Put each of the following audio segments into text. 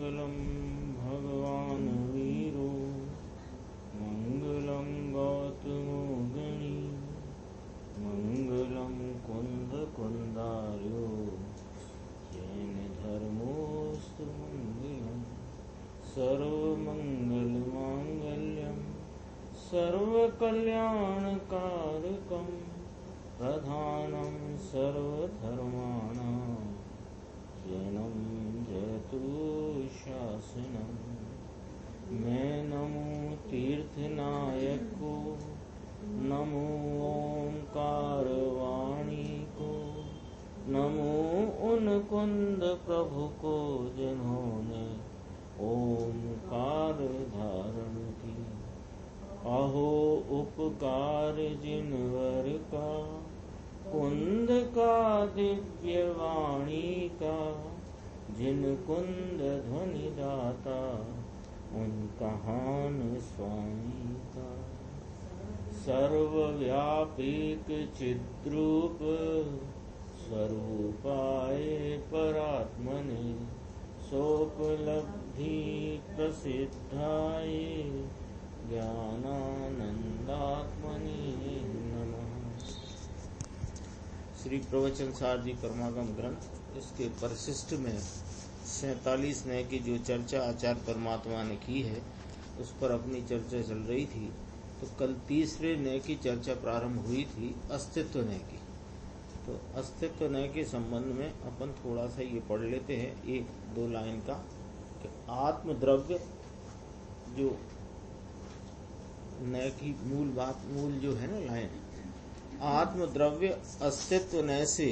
मंगलम भगवान वीरो मंगलम गौतमो गणी मंगलम कुंद कुंदार्यो जैन धर्मोस्तु मंगलम सर्वमंगल मांगल्यम सर्वकल्याणकारकम प्रधानम सर्वधर्माणां जैनम जयतु शासनम। मैं नमो तीर्थनायक को, नमो ओंकार वाणी को, नमो उन कुंद प्रभु को जिन्होंने ओंकार धारण की। अहो उपकार जिनवर का, कुंद का दिव्य वाणी का, जिन कुंद ध्वनि दाता उन कहान स्वामी का। सर्वव्यापीक चिद्रूप स्वरूपाय परात्मने सोपलब्धि प्रसिद्धाय ज्ञानानंदात्मने नमः। श्री प्रवचन सार जी कर्मागम ग्रंथ, इसके परिशिष्ट में 47 नय की जो चर्चा आचार्य परमात्मा ने की है उस पर अपनी चर्चा चल रही थी। तो कल तीसरे नय की चर्चा प्रारंभ हुई थी, अस्तित्व नय की। तो अस्तित्व नय के संबंध में अपन थोड़ा सा ये पढ़ लेते हैं, 1-2 लाइन का, कि आत्मद्रव्य जो नय की मूल बात, मूल जो है ना लाइन, आत्मद्रव्य अस्तित्व नय से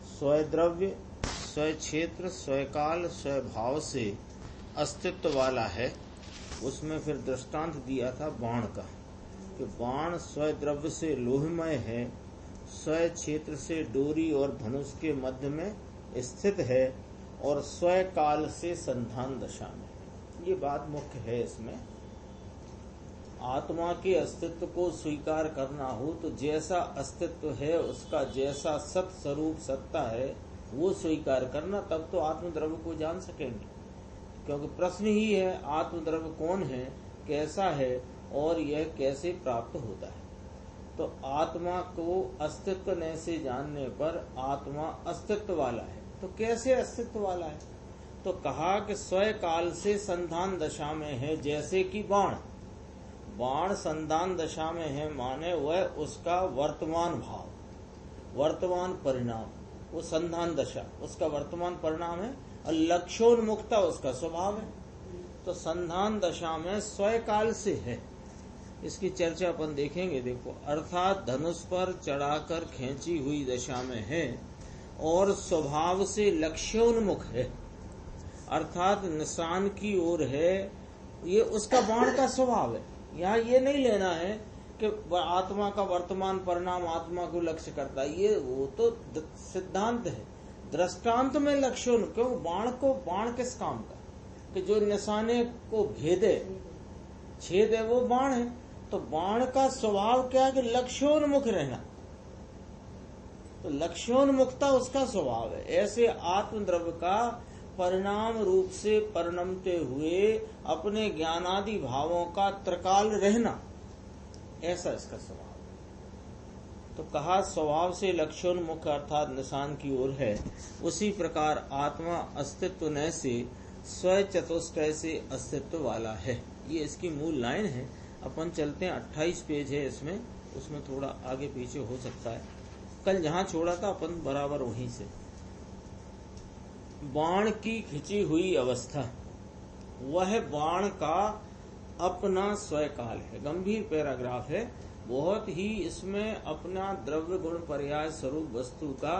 स्वद्रव्य स्वय क्षेत्र स्वकाल स्वभाव से अस्तित्व वाला है। उसमें फिर दृष्टांत दिया था बाण का, कि बाण स्वद्रव्य से लोहमय है, स्वय क्षेत्र से डोरी और धनुष के मध्य में स्थित है, और स्वय काल से संधान दशा में। ये बात मुख्य है इसमें। आत्मा के अस्तित्व को स्वीकार करना हो तो जैसा अस्तित्व है, उसका जैसा सत स्वरूप सत्ता है, वो स्वीकार करना, तब तो आत्मद्रव्य को जान सकेंगे। क्योंकि प्रश्न ही है आत्मद्रव्य कौन है, कैसा है और यह कैसे प्राप्त होता है। तो आत्मा को अस्तित्व न से जानने पर आत्मा अस्तित्व वाला है। तो कैसे अस्तित्व वाला है? तो कहा कि स्वय काल से संधान दशा में है, जैसे कि बाण संधान दशा में है, माने वह उसका वर्तमान भाव, वर्तमान परिणाम, वो संधान दशा उसका वर्तमान परिणाम है, और लक्ष्योन्मुक्ता उसका स्वभाव है। तो संधान दशा में स्वय काल से है। इसकी चर्चा अपन देखेंगे। देखो, अर्थात धनुष पर चढ़ाकर खींची हुई दशा में है और स्वभाव से लक्ष्योन्मुख है, अर्थात निशान की ओर है। ये उसका बाण का स्वभाव है। यहाँ ये नहीं लेना है कि आत्मा का वर्तमान परिणाम आत्मा को लक्ष्य करता है, ये वो तो सिद्धांत है। दृष्टांत में लक्ष्योन्मुख, क्यों? बाण किस काम का? कि जो निशाने को भेदे, छेद है, वो बाण है। तो बाण का स्वभाव क्या है? कि लक्ष्योन्मुख रहना। तो लक्ष्योन्मुखता उसका स्वभाव है। ऐसे आत्मद्रव्य का परिणाम रूप से परिणमते हुए अपने ज्ञानादि भावों का त्रिकाल रहना, ऐसा इसका स्वभाव है। तो कहा स्वभाव से लक्ष्योन्मुख अर्थात निशान की ओर है। उसी प्रकार आत्मा अस्तित्व न से स्वय चतुष्टय से अस्तित्व वाला है। ये इसकी मूल लाइन है। अपन चलते हैं, 28 पेज है इसमें, उसमें थोड़ा आगे पीछे हो सकता है। कल जहां छोड़ा था अपन बराबर वहीं से। बाण की खिंची हुई अवस्था, वह बाण का अपना स्वय काल है। गंभीर पैराग्राफ है बहुत ही। इसमें अपना द्रव्य गुण पर्याय स्वरूप वस्तु का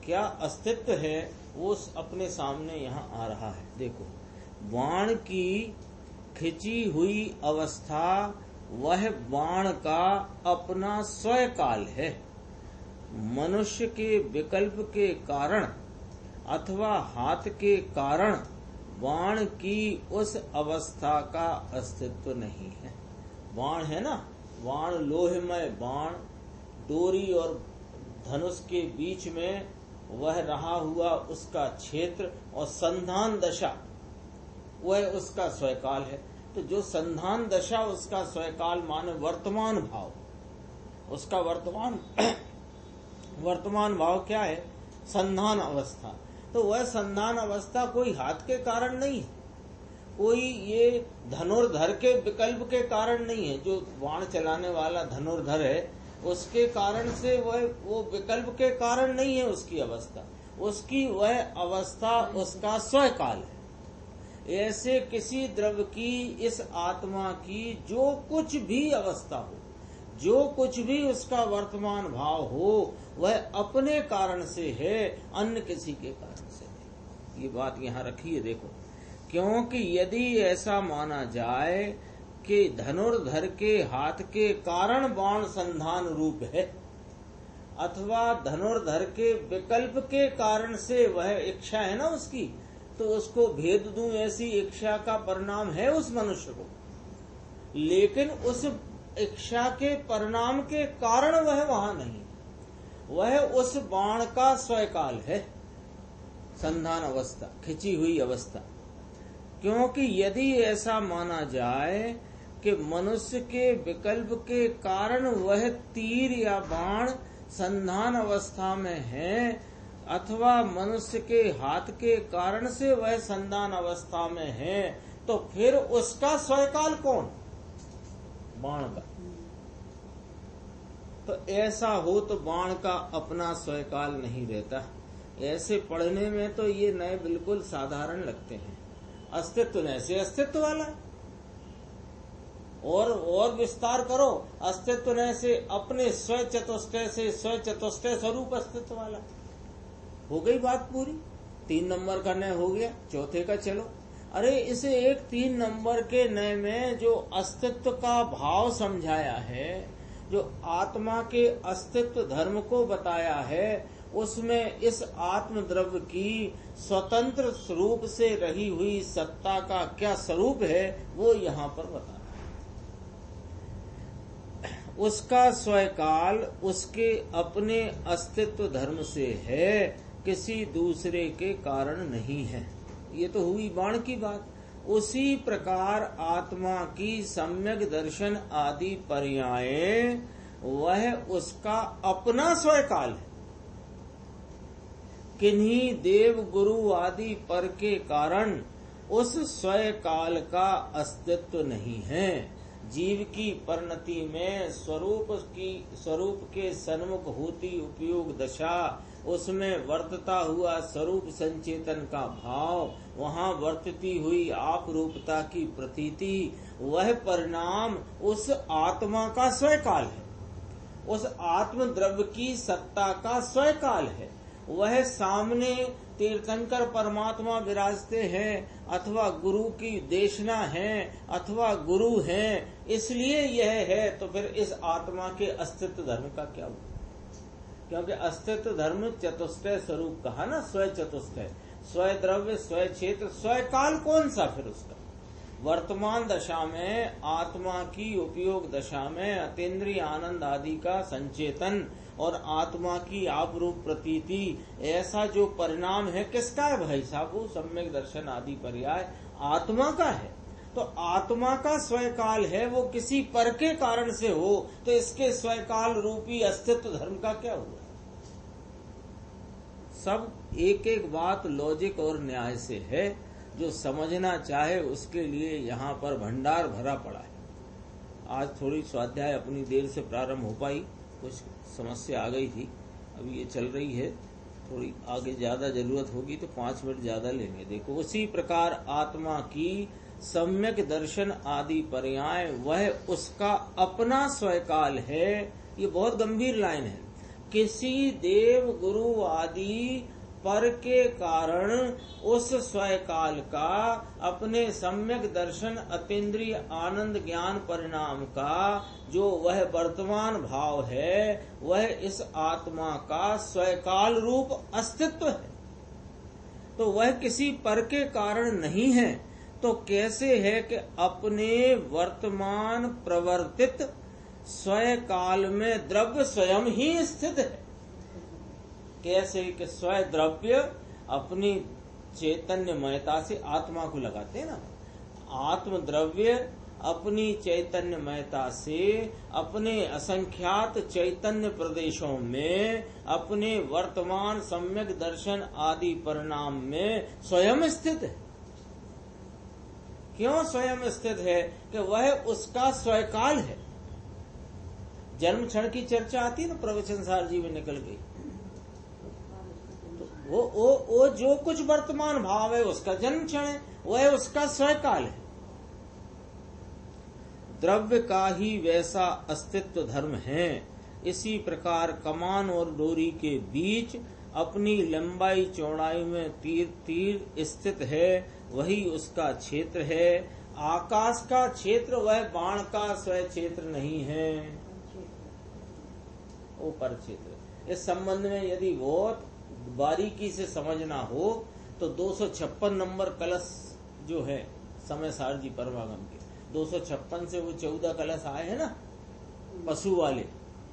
क्या अस्तित्व है वो अपने सामने यहाँ आ रहा है। देखो, बाण की खिंची हुई अवस्था, वह बाण का अपना स्वय काल है। मनुष्य के विकल्प के कारण अथवा हाथ के कारण बाण की उस अवस्था का अस्तित्व नहीं है। बाण है ना, बाण लोहमय बाण, डोरी और धनुष के बीच में वह रहा हुआ उसका क्षेत्र, और संधान दशा वह उसका स्वकाल है। तो जो संधान दशा उसका स्वकाल माने वर्तमान भाव, उसका वर्तमान भाव क्या है? संधान अवस्था। तो वह संधान अवस्था कोई हाथ के कारण नहीं है, कोई ये धनुर्धर के विकल्प के कारण नहीं है। जो बाण चलाने वाला धनुर्धर है उसके कारण से वो विकल्प के कारण नहीं है उसकी अवस्था, उसकी वह अवस्था उसका स्वकाल है। ऐसे किसी द्रव्य की, इस आत्मा की जो कुछ भी अवस्था हो, जो कुछ भी उसका वर्तमान भाव हो, वह अपने कारण से है, अन्य किसी के कारण से नहीं। ये बात यहाँ रखिए देखो, क्योंकि यदि ऐसा माना जाए कि धनुर्धर के हाथ के कारण बाण संधान रूप है, अथवा धनुर्धर के विकल्प के कारण से वह इच्छा है ना उसकी, तो उसको भेद दूं ऐसी इच्छा का परिणाम है उस मनुष्य को, लेकिन उस इच्छा के परिणाम के कारण वह वहां नहीं, वह उस बाण का स्वकाल है, संधान अवस्था, खिंची हुई अवस्था। क्योंकि यदि ऐसा माना जाए कि मनुष्य के विकल्प के कारण वह तीर या बाण संधान अवस्था में है, अथवा मनुष्य के हाथ के कारण से वह संधान अवस्था में है, तो फिर उसका स्वकाल कौन? बाण का। तो ऐसा हो तो बाण का अपना स्वकाल नहीं रहता। ऐसे पढ़ने में तो ये नए बिल्कुल साधारण लगते हैं, अस्तित्व न से अस्तित्व वाला, और विस्तार करो, अस्तित्व न से अपने स्व चतुष्टय से स्व चतुष्टय स्वरूप अस्तित्व वाला। हो गई बात पूरी। 3 नंबर का नय हो गया, चौथे का चलो। अरे इसे एक 3 नंबर के नय में जो अस्तित्व का भाव समझाया है, जो आत्मा के अस्तित्व धर्म को बताया है, उसमें इस आत्म द्रव्य की स्वतंत्र स्वरूप से रही हुई सत्ता का क्या स्वरूप है वो यहाँ पर बता रहा है। उसका स्वकाल उसके अपने अस्तित्व धर्म से है, किसी दूसरे के कारण नहीं है। ये तो हुई बाण की बात। उसी प्रकार आत्मा की सम्यक दर्शन आदि पर्याय वह उसका अपना स्वकाल है, किन्हीं देव गुरु आदि पर के कारण उस स्वकाल का अस्तित्व नहीं है। जीव की परिणति में स्वरूप के सन्मुख होती उपयोग दशा, उसमें वर्तता हुआ स्वरूप संचेतन का भाव, वहां वर्तती हुई आप रूपता की प्रतीति, वह परिणाम उस आत्मा का स्वकाल है, उस आत्म द्रव्य की सत्ता का स्वकाल है। वह सामने तीर्थंकर परमात्मा विराजते हैं, अथवा गुरु की देशना है, अथवा गुरु हैं, इसलिए यह है। तो फिर इस आत्मा के अस्तित्व धर्म का क्या हुआ? क्योंकि अस्तित्व धर्म चतुष्टय स्वरूप कहा ना, स्व चतुष्टय, स्व द्रव्य, स्व क्षेत्र, स्व काल कौन सा फिर उसका? वर्तमान दशा में आत्मा की उपयोग दशा में अतीन्द्रिय आनंद आदि का संचेतन और आत्मा की आप रूप प्रतीति, ऐसा जो परिणाम है किसका है भाई साहब? वो सम्यक दर्शन आदि पर्याय आत्मा का है। तो आत्मा का स्वकाल है, वो किसी पर के कारण से हो, तो इसके स्वकाल रूपी अस्तित्व धर्म का क्या हुआ? सब एक एक बात लॉजिक और न्याय से है, जो समझना चाहे उसके लिए यहाँ पर भंडार भरा पड़ा है। आज थोड़ी स्वाध्याय अपनी देर से प्रारंभ हो पाई, कुछ समस्या आ गई थी, अभी ये चल रही है, थोड़ी आगे ज्यादा जरूरत होगी तो 5 मिनट ज्यादा लेंगे। देखो, उसी प्रकार आत्मा की सम्यक दर्शन आदि पर्याय वह उसका अपना स्वकाल है। ये बहुत गंभीर लाइन है। किसी देव गुरु आदि पर के कारण उस स्वकाल का, अपने सम्यक दर्शन अतीन्द्रिय आनंद ज्ञान परिणाम का जो वह वर्तमान भाव है, वह इस आत्मा का स्वकाल रूप अस्तित्व है। तो वह किसी पर के कारण नहीं है। तो कैसे है कि अपने वर्तमान प्रवर्तित स्वकाल में द्रव्य स्वयं ही स्थित है? कैसे कि स्व द्रव्य अपनी चैतन्यमयता से आत्मा को लगाते हैं ना, आत्मद्रव्य अपनी चैतन्यमयता से अपने असंख्यात चैतन्य प्रदेशों में अपने वर्तमान सम्यक दर्शन आदि परिणाम में स्वयं स्थित है। क्यों स्वयं स्थित है? कि वह उसका स्वकाल है। जन्म क्षण की चर्चा आती ना, प्रवचन सार जी में निकल गई। तो वो जो कुछ वर्तमान भाव है उसका जन्म क्षण है, वह उसका स्वकाल है। द्रव्य का ही वैसा अस्तित्व धर्म है। इसी प्रकार कमान और डोरी के बीच अपनी लंबाई चौड़ाई में तीर स्थित है, वही उसका क्षेत्र है। आकाश का क्षेत्र वह बाण का स्वयं क्षेत्र नहीं है, वो पर क्षेत्र। इस संबंध में यदि बहुत बारीकी से समझना हो तो 256 नंबर कलश जो है समय सार जी परमागम के 256 से वो 14 कलश आए हैं ना पशु वाले,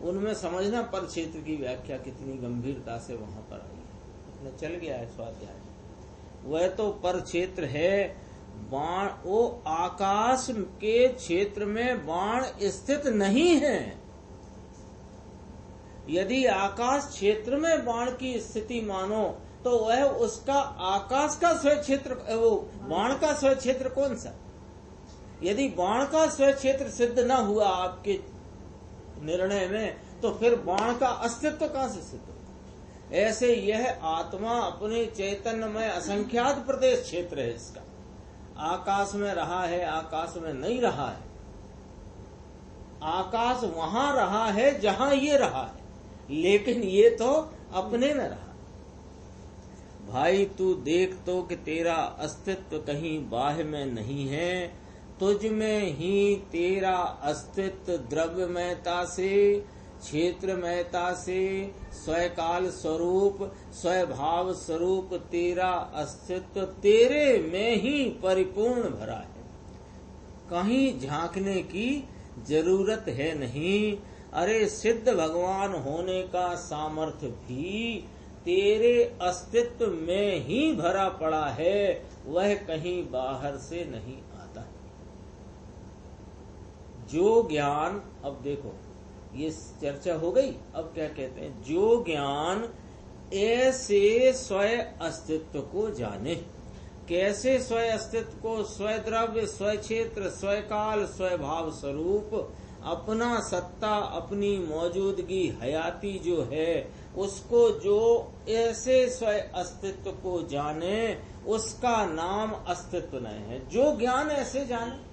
उनमें समझना पर क्षेत्र की व्याख्या कितनी गंभीरता से वहां पर आई है। इतना चल गया है स्वाध्याय। वह तो पर क्षेत्र है। बाण वो आकाश के क्षेत्र में बाण स्थित नहीं है। यदि आकाश क्षेत्र में बाण की स्थिति मानो तो वह उसका आकाश का स्वयं क्षेत्र, वो बाण का स्वयं क्षेत्र कौन सा? यदि बाण का स्वयं क्षेत्र सिद्ध न हुआ आपके निर्णय में तो फिर बाण का अस्तित्व कहां से सिद्ध होगा? ऐसे यह आत्मा अपने चैतन्यमय असंख्यात प्रदेश क्षेत्र है। इसका आकाश में रहा है, आकाश में नहीं रहा है। आकाश वहां रहा है जहां ये रहा है, लेकिन ये तो अपने में रहा। भाई तू देख तो कि तेरा अस्तित्व कहीं बाह्य में नहीं है, तुझ में ही तेरा अस्तित्व द्रव्यमयता से, क्षेत्रमयता से, स्वकाल स्वरूप, स्वभाव स्वरूप तेरा अस्तित्व तेरे में ही परिपूर्ण भरा है। कहीं झांकने की जरूरत है नहीं। अरे सिद्ध भगवान होने का सामर्थ्य भी तेरे अस्तित्व में ही भरा पड़ा है, वह कहीं बाहर से नहीं आता। जो ज्ञान, अब देखो ये चर्चा हो गई। अब क्या कहते हैं? जो ज्ञान ऐसे स्वयं अस्तित्व को जाने। कैसे स्वयं अस्तित्व को? स्वद्रव्य, स्वक्षेत्र, स्वकाल, स्वभाव स्वरूप अपना सत्ता, अपनी मौजूदगी, हयाती जो है उसको जो ऐसे स्वयं अस्तित्व को जाने, उसका नाम अस्तित्व नहीं है। जो ज्ञान ऐसे जाने।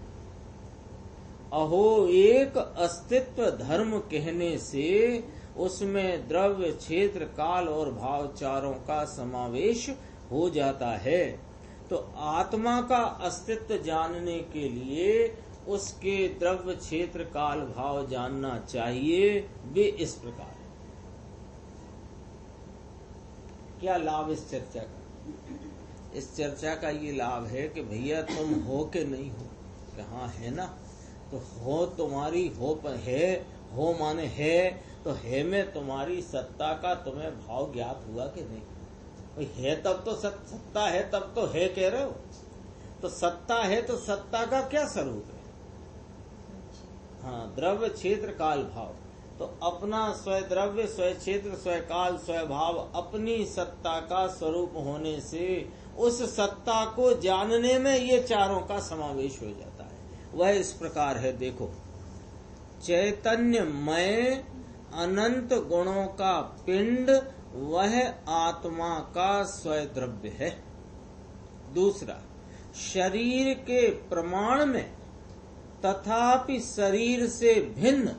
अहो एक अस्तित्व धर्म कहने से उसमें द्रव्य, क्षेत्र, काल और भाव चारों का समावेश हो जाता है। तो आत्मा का अस्तित्व जानने के लिए उसके द्रव्य, क्षेत्र, काल, भाव जानना चाहिए। वे इस प्रकार है। क्या लाभ इस चर्चा का? इस चर्चा का ये लाभ है कि भैया तुम हो के नहीं हो, कहाँ है ना, तो हो तुम्हारी हो पर है, हो माने है, तो है में तुम्हारी सत्ता का तुम्हें भाव ज्ञात हुआ कि नहीं? भाई है तब तो सत्ता है, तब तो है कह रहे हो। तो सत्ता है तो सत्ता का क्या स्वरूप है? हाँ, द्रव्य, क्षेत्र, काल, भाव। तो अपना स्वद्रव्य, स्वक्षेत्र, स्वकाल, स्वभाव अपनी सत्ता का स्वरूप होने से उस सत्ता को जानने में ये चारों का समावेश हो जाता है। वह इस प्रकार है, देखो, चैतन्यमय अनंत गुणों का पिंड वह आत्मा का स्वद्रव्य है। दूसरा, शरीर के प्रमाण में तथापि शरीर से भिन्न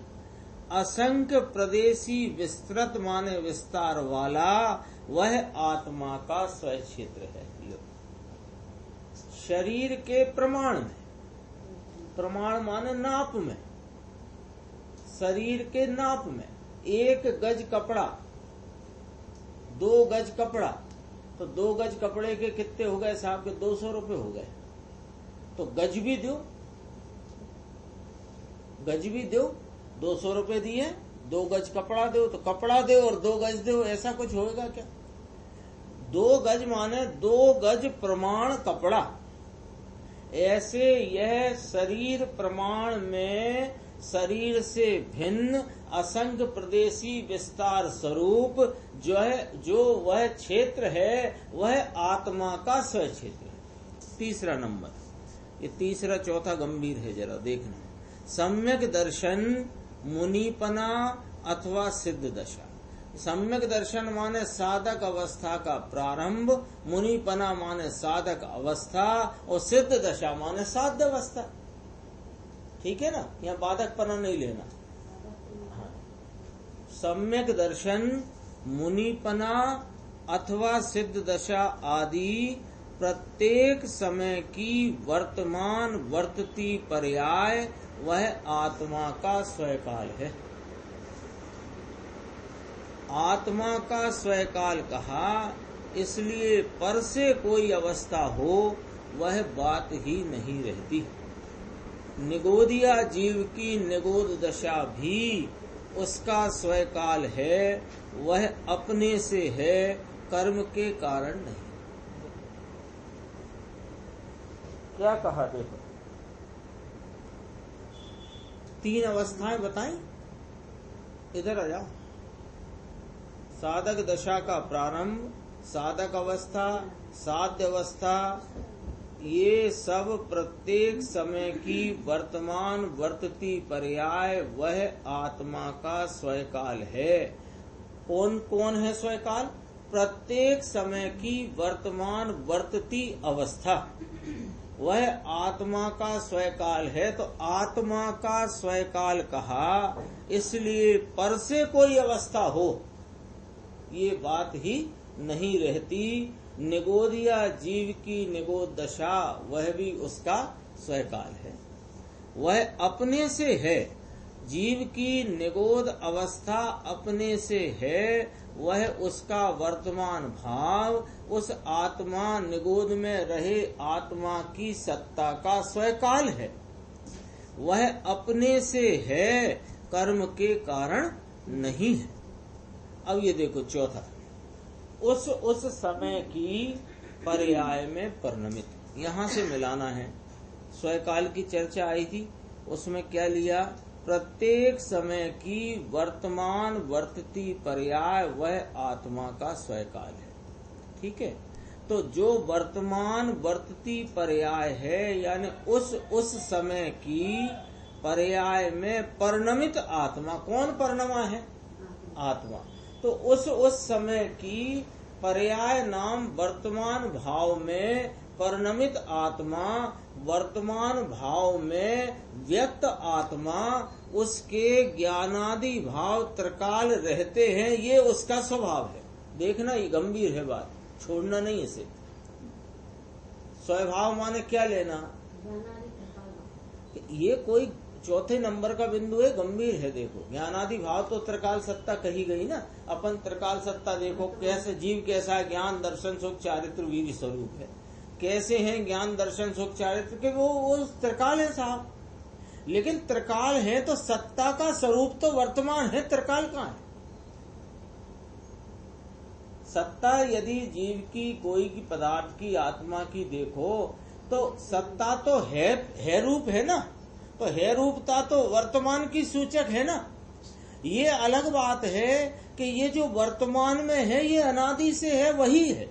असंख्य प्रदेशी विस्तृत माने विस्तार वाला वह आत्मा का स्वयं क्षेत्र है। शरीर के प्रमाण में, प्रमाण माने नाप में, शरीर के नाप में 1 गज कपड़ा, 2 गज कपड़ा, तो 2 गज कपड़े के कितने हो गए साहब के? 200 रुपए हो गए। तो गज भी दो, गज भी दो, 200 रुपए दिए, 2 गज कपड़ा दो तो कपड़ा दो और 2 गज दो, ऐसा कुछ होगा क्या? 2 गज माने 2 गज प्रमाण कपड़ा, ऐसे यह शरीर प्रमाण में शरीर से भिन्न असंग प्रदेशी विस्तार स्वरूप जो वह क्षेत्र है वह आत्मा का स्व क्षेत्र है। तीसरा नंबर, ये तीसरा चौथा गंभीर है, जरा देखना। सम्यक दर्शन मुनिपना अथवा सिद्ध दशा। सम्यक दर्शन माने साधक अवस्था का प्रारंभ, मुनिपना माने साधक अवस्था, और सिद्ध दशा माने साध्य अवस्था। ठीक है ना, यहाँ बाधकपना नहीं लेना। हाँ। सम्यक दर्शन मुनिपना अथवा सिद्ध दशा आदि प्रत्येक समय की वर्तमान वर्तती पर्याय वह आत्मा का स्वकाल है। आत्मा का स्वकाल कहा, इसलिए पर से कोई अवस्था हो वह बात ही नहीं रहती। निगोदिया जीव की निगोद दशा भी उसका स्वकाल है, वह अपने से है, कर्म के कारण नहीं। क्या कहा देखो, तीन अवस्थाएं बताई, इधर आ जाओ। साधक दशा का प्रारंभ, साधक अवस्था, साध्य अवस्था, ये सब प्रत्येक समय की वर्तमान वर्तती पर्याय वह आत्मा का स्वकाल है। कौन कौन है स्वकाल? प्रत्येक समय की वर्तमान वर्तती अवस्था वह आत्मा का स्वकाल है। तो आत्मा का स्वकाल कहा, इसलिए पर से कोई अवस्था हो ये बात ही नहीं रहती। निगोदिया जीव की निगोद दशा वह भी उसका स्वकाल है, वह अपने से है। जीव की निगोद अवस्था अपने से है, वह उसका वर्तमान भाव उस आत्मा निगोद में रहे आत्मा की सत्ता का स्वकाल है। वह अपने से है, कर्म के कारण नहीं है। अब ये देखो चौथा, उस समय की पर्याय में परिणमित, यहाँ से मिलाना है। स्वकाल की चर्चा आई थी, उसमें क्या लिया? प्रत्येक समय की वर्तमान वर्तती पर्याय वह आत्मा का स्वकाल है। ठीक है, तो जो वर्तमान वर्तती पर्याय है, यानी उस समय की पर्याय में परिणमित आत्मा, कौन परिणमा है? आत्मा। तो उस समय की पर्याय नाम वर्तमान भाव में परिणमित आत्मा, वर्तमान भाव में व्यक्त आत्मा, उसके ज्ञानादि भाव त्रिकाल रहते हैं, ये उसका स्वभाव है। देखना ये गंभीर है बात, छोड़ना नहीं इसे। स्वभाव माने क्या लेना? ये कोई चौथे नंबर का बिंदु है, गंभीर है। देखो ज्ञानादि भाव तो त्रिकाल सत्ता कही गई ना। अपन त्रिकाल सत्ता देखो कैसे, जीव कैसा है? ज्ञान दर्शन सुख चारित्र वीर्य स्वरूप है। कैसे हैं ज्ञान दर्शन सुख चारित्र के? वो त्रिकाल है साहब। लेकिन त्रिकाल है तो सत्ता का स्वरूप तो वर्तमान है, त्रिकाल कहाँ है? सत्ता यदि जीव की कोई की पदार्थ की आत्मा की देखो तो सत्ता तो है रूप है ना। तो है रूपता तो वर्तमान की सूचक है ना। ये अलग बात है कि ये जो वर्तमान में है ये अनादि से है, वही है,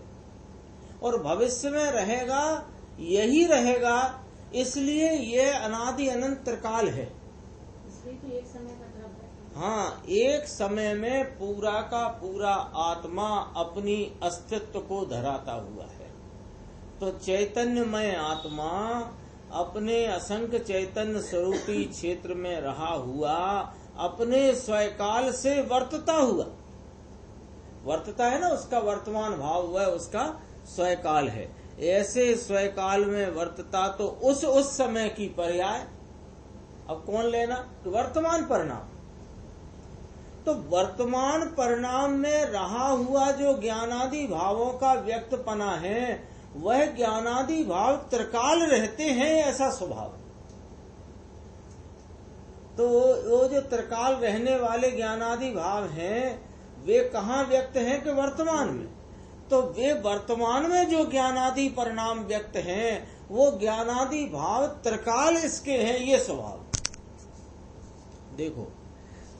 और भविष्य में रहेगा, यही रहेगा। इसलिए ये अनादि अनंत त्रिकाल है। इसलिए तो एक समय का हाँ, एक समय में पूरा का पूरा आत्मा अपनी अस्तित्व को धराता हुआ है। तो चैतन्यमय आत्मा अपने असंख्य चैतन्य स्वरूपी क्षेत्र में रहा हुआ अपने स्वकाल से वर्तता हुआ, वर्तता है ना, उसका वर्तमान भाव वह उसका स्वकाल है। ऐसे स्वकाल में वर्तता तो उस समय की पर्याय। अब कौन लेना? वर्तमान परिणाम। तो वर्तमान परिणाम में रहा हुआ जो ज्ञानादि भावों का व्यक्तपना है, वह ज्ञानादि भाव त्रिकाल रहते हैं, ऐसा स्वभाव। तो वो जो त्रिकाल रहने वाले ज्ञानादि भाव हैं, वे कहाँ व्यक्त हैं? कि वर्तमान में। तो वे वर्तमान में जो ज्ञानादि परिणाम व्यक्त हैं, वो ज्ञानादि भाव त्रिकाल इसके हैं, ये स्वभाव। देखो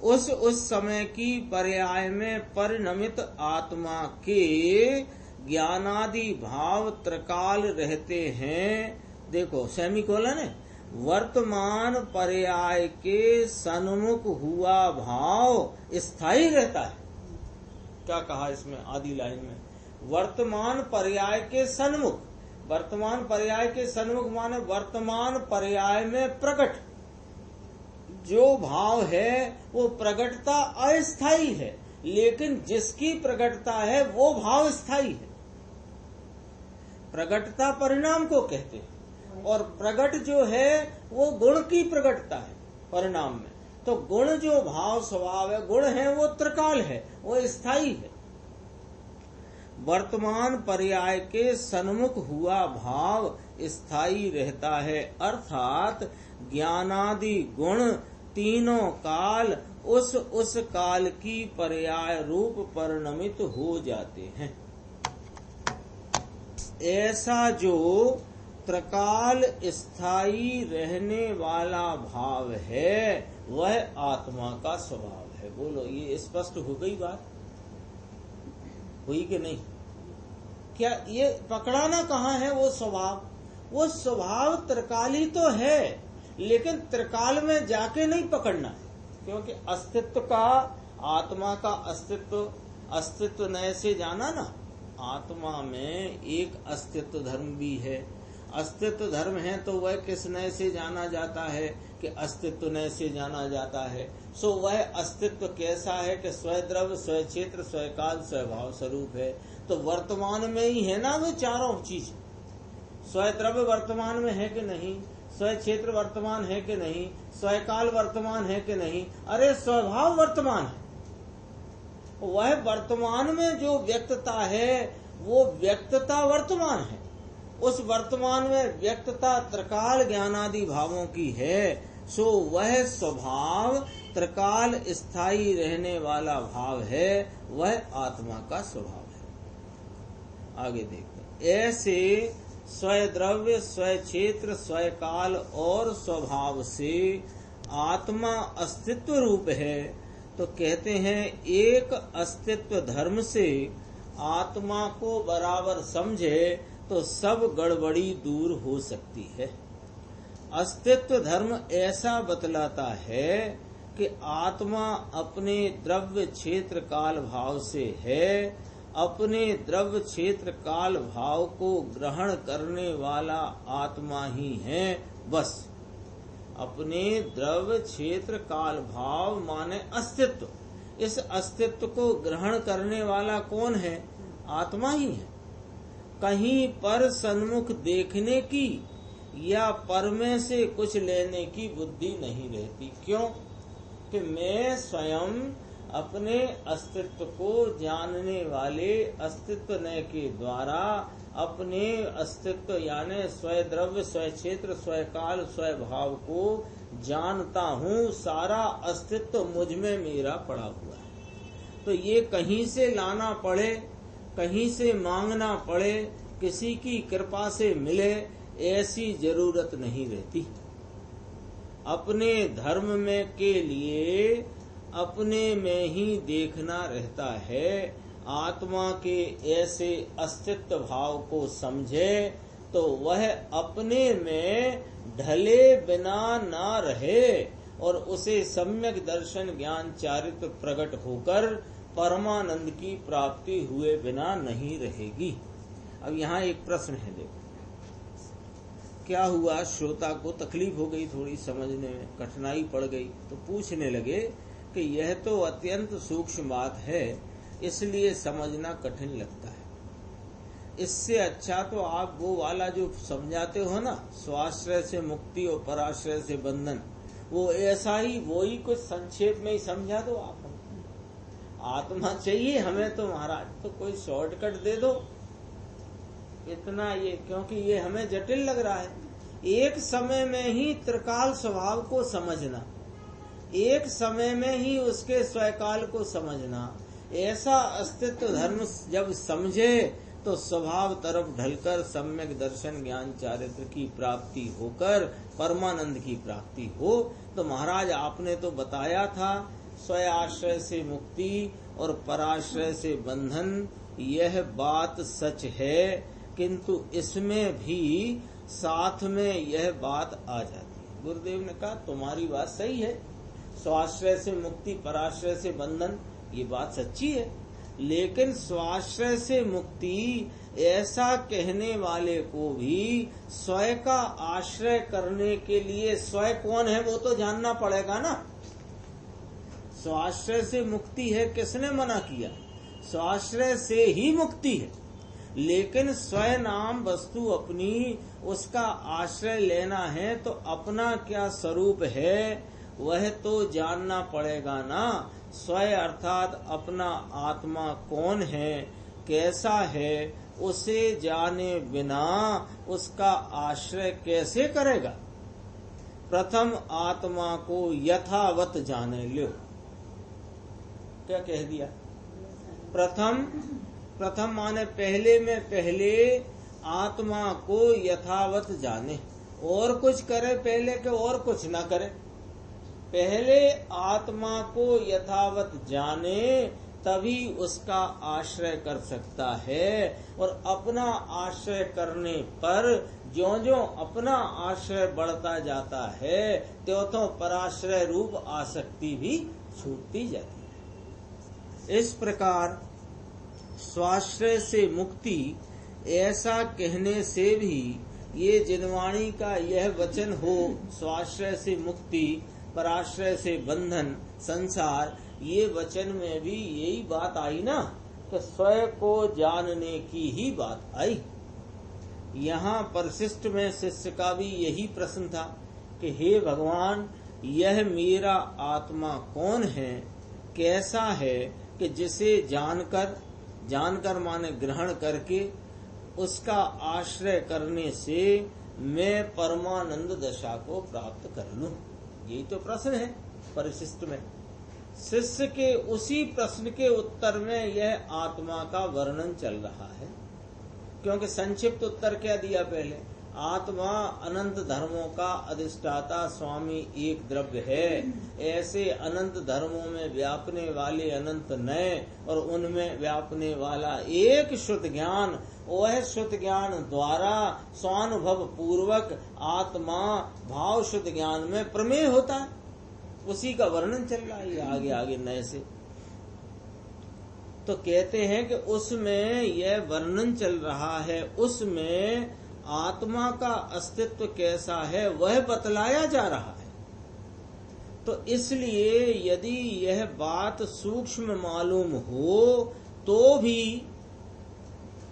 उस समय की पर्याय में परिणमित आत्मा के ज्ञानादि भाव त्रिकाल रहते हैं। देखो सेमीकोलन है, वर्तमान पर्याय के सन्मुख हुआ भाव स्थायी रहता है। क्या कहा इसमें आदि लाइन में, वर्तमान पर्याय के सन्मुख। वर्तमान पर्याय के सन्मुख माने वर्तमान पर्याय में प्रकट जो भाव है वो प्रकटता अस्थायी है, लेकिन जिसकी प्रकटता है वो भाव स्थायी है। प्रकटता परिणाम को कहते हैं, और प्रकट जो है वो गुण की प्रकटता है परिणाम में। तो गुण जो भाव स्वभाव है, गुण है वो त्रिकाल है, वो स्थायी है। वर्तमान पर्याय के सन्मुख हुआ भाव स्थायी रहता है, अर्थात ज्ञानादि गुण तीनों काल उस काल की पर्याय रूप परिणमित हो जाते हैं। ऐसा जो त्रिकाल स्थायी रहने वाला भाव है वह आत्मा का स्वभाव है। बोलो ये स्पष्ट हो गई बात, हुई कि नहीं? क्या ये पकड़ाना कहाँ है वो स्वभाव? वो स्वभाव त्रिकाली तो है, लेकिन त्रिकाल में जाके नहीं पकड़ना है, क्योंकि अस्तित्व का, आत्मा का अस्तित्व नए से जाना ना। आत्मा में एक अस्तित्व धर्म भी है। अस्तित्व धर्म है तो वह किस नए से जाना जाता है कि अस्तित्व नए से जाना जाता है। सो वह अस्तित्व कैसा है कि स्वद्रव्य, स्वय क्षेत्र, स्वय काल, स्वभाव स्वरूप है। तो वर्तमान में ही है ना वे चारों चीज। स्वद्रव्य वर्तमान में है कि नहीं, स्वय क्षेत्र वर्तमान है कि नहीं, स्वय काल वर्तमान है कि नहीं, अरे स्वभाव वर्तमान है। वह वर्तमान में जो व्यक्तता है वो व्यक्तता वर्तमान है। उस वर्तमान में व्यक्तता त्रिकाल ज्ञानादि भावों की है। सो वह स्वभाव त्रिकाल स्थायी रहने वाला भाव है, वह आत्मा का स्वभाव है। आगे देखते हैं। ऐसे स्वय द्रव्य, स्वय क्षेत्र, स्वय काल और स्वभाव से आत्मा अस्तित्व रूप है। तो कहते हैं एक अस्तित्व धर्म से आत्मा को बराबर समझे तो सब गड़बड़ी दूर हो सकती है। अस्तित्व धर्म ऐसा बतलाता है कि आत्मा अपने द्रव्य क्षेत्र काल भाव से है। अपने द्रव्य क्षेत्र काल भाव को ग्रहण करने वाला आत्मा ही है बस। अपने द्रव्य क्षेत्र काल भाव माने अस्तित्व। इस अस्तित्व को ग्रहण करने वाला कौन है? आत्मा ही है। कहीं पर सन्मुख देखने की या पर में से कुछ लेने की बुद्धि नहीं रहती। क्यों? कि मैं स्वयं अपने अस्तित्व को जानने वाले अस्तित्व नय के द्वारा अपने अस्तित्व यानी स्वय द्रव्य, स्वय क्षेत्र, स्वय काल, स्वय भाव को जानता हूँ। सारा अस्तित्व मुझ में मेरा पड़ा हुआ है। तो ये कहीं से लाना पड़े, कहीं से मांगना पड़े, किसी की कृपा से मिले, ऐसी जरूरत नहीं रहती। अपने धर्म में के लिए अपने में ही देखना रहता है। आत्मा के ऐसे अस्तित्व भाव को समझे तो वह अपने में ढले बिना ना रहे और उसे सम्यक दर्शन ज्ञान चारित्र प्रकट होकर परमानंद की प्राप्ति हुए बिना नहीं रहेगी। अब यहाँ एक प्रश्न है, देखो क्या हुआ, श्रोता को तकलीफ हो गई, थोड़ी समझने में कठिनाई पड़ गई, तो पूछने लगे कि यह तो अत्यंत सूक्ष्म बात है, इसलिए समझना कठिन लगता है। इससे अच्छा तो आप वो वाला जो समझाते हो ना, स्वाश्रय से मुक्ति और पराश्रय से बंधन, वो ऐसा ही वो ही कुछ संक्षेप में ही समझा दो आप। आत्मा चाहिए हमें तो महाराज, तो कोई शॉर्टकट दे दो इतना ये, क्योंकि ये हमें जटिल लग रहा है। एक समय में ही त्रिकाल स्वभाव को समझना, एक समय में ही उसके स्वयकाल को समझना, ऐसा अस्तित्व धर्म जब समझे तो स्वभाव तरफ ढलकर सम्यक दर्शन ज्ञान चारित्र की प्राप्ति होकर परमानंद की प्राप्ति हो। तो महाराज आपने तो बताया था स्वयाश्रय से मुक्ति और पराश्रय से बंधन, यह बात सच है, किंतु इसमें भी साथ में यह बात आ जाती है। गुरुदेव ने कहा तुम्हारी बात सही है, स्वाश्रय से मुक्ति पराश्रय से बंधन, ये बात सच्ची है, लेकिन स्वाश्रय से मुक्ति ऐसा कहने वाले को भी स्वयं का आश्रय करने के लिए स्वयं कौन है वो तो जानना पड़ेगा ना। स्वाश्रय से मुक्ति है, किसने मना किया? स्वाश्रय से ही मुक्ति है, लेकिन स्वयं नाम वस्तु अपनी उसका आश्रय लेना है तो अपना क्या स्वरूप है वह तो जानना पड़ेगा ना। स्वयं अर्थात अपना आत्मा कौन है, कैसा है, उसे जाने बिना उसका आश्रय कैसे करेगा। प्रथम आत्मा को यथावत जाने लो। क्या कह दिया? प्रथम माने पहले में पहले आत्मा को यथावत जाने, और कुछ करे पहले के और कुछ ना करे। पहले आत्मा को यथावत जाने तभी उसका आश्रय कर सकता है, और अपना आश्रय करने पर ज्यों ज्यों अपना आश्रय बढ़ता जाता है त्यों पराश्रय रूप आसक्ति भी छूटती जाती है। इस प्रकार स्वाश्रय से मुक्ति ऐसा कहने से भी ये जिनवाणी का यह वचन हो, स्वाश्रय से मुक्ति पराश्रय से बंधन संसार, ये वचन में भी यही बात आई ना कि स्वयं को जानने की ही बात आई। यहाँ परिशिष्ट में शिष्य का भी यही प्रश्न था कि हे भगवान, यह मेरा आत्मा कौन है, कैसा है कि जिसे जानकर माने ग्रहण करके उसका आश्रय करने से मैं परमानंद दशा को प्राप्त कर लूं। यही तो प्रश्न है परिशिष्ट में। शिष्य के उसी प्रश्न के उत्तर में यह आत्मा का वर्णन चल रहा है, क्योंकि संक्षिप्त उत्तर क्या दिया पहले? आत्मा अनंत धर्मों का अधिष्ठाता स्वामी एक द्रव्य है। ऐसे अनंत धर्मों में व्यापने वाले अनंत नए और उनमें व्यापने वाला एक शुद्ध ज्ञान, वह शुद्ध ज्ञान द्वारा स्वानुभव पूर्वक आत्मा भाव शुद्ध ज्ञान में प्रमेय होता है। उसी का वर्णन चल रहा है आगे आगे नए से। तो कहते हैं कि उसमें यह वर्णन चल रहा है, उसमें आत्मा का अस्तित्व कैसा है वह बतलाया जा रहा है। तो इसलिए यदि यह बात सूक्ष्म मालूम हो तो भी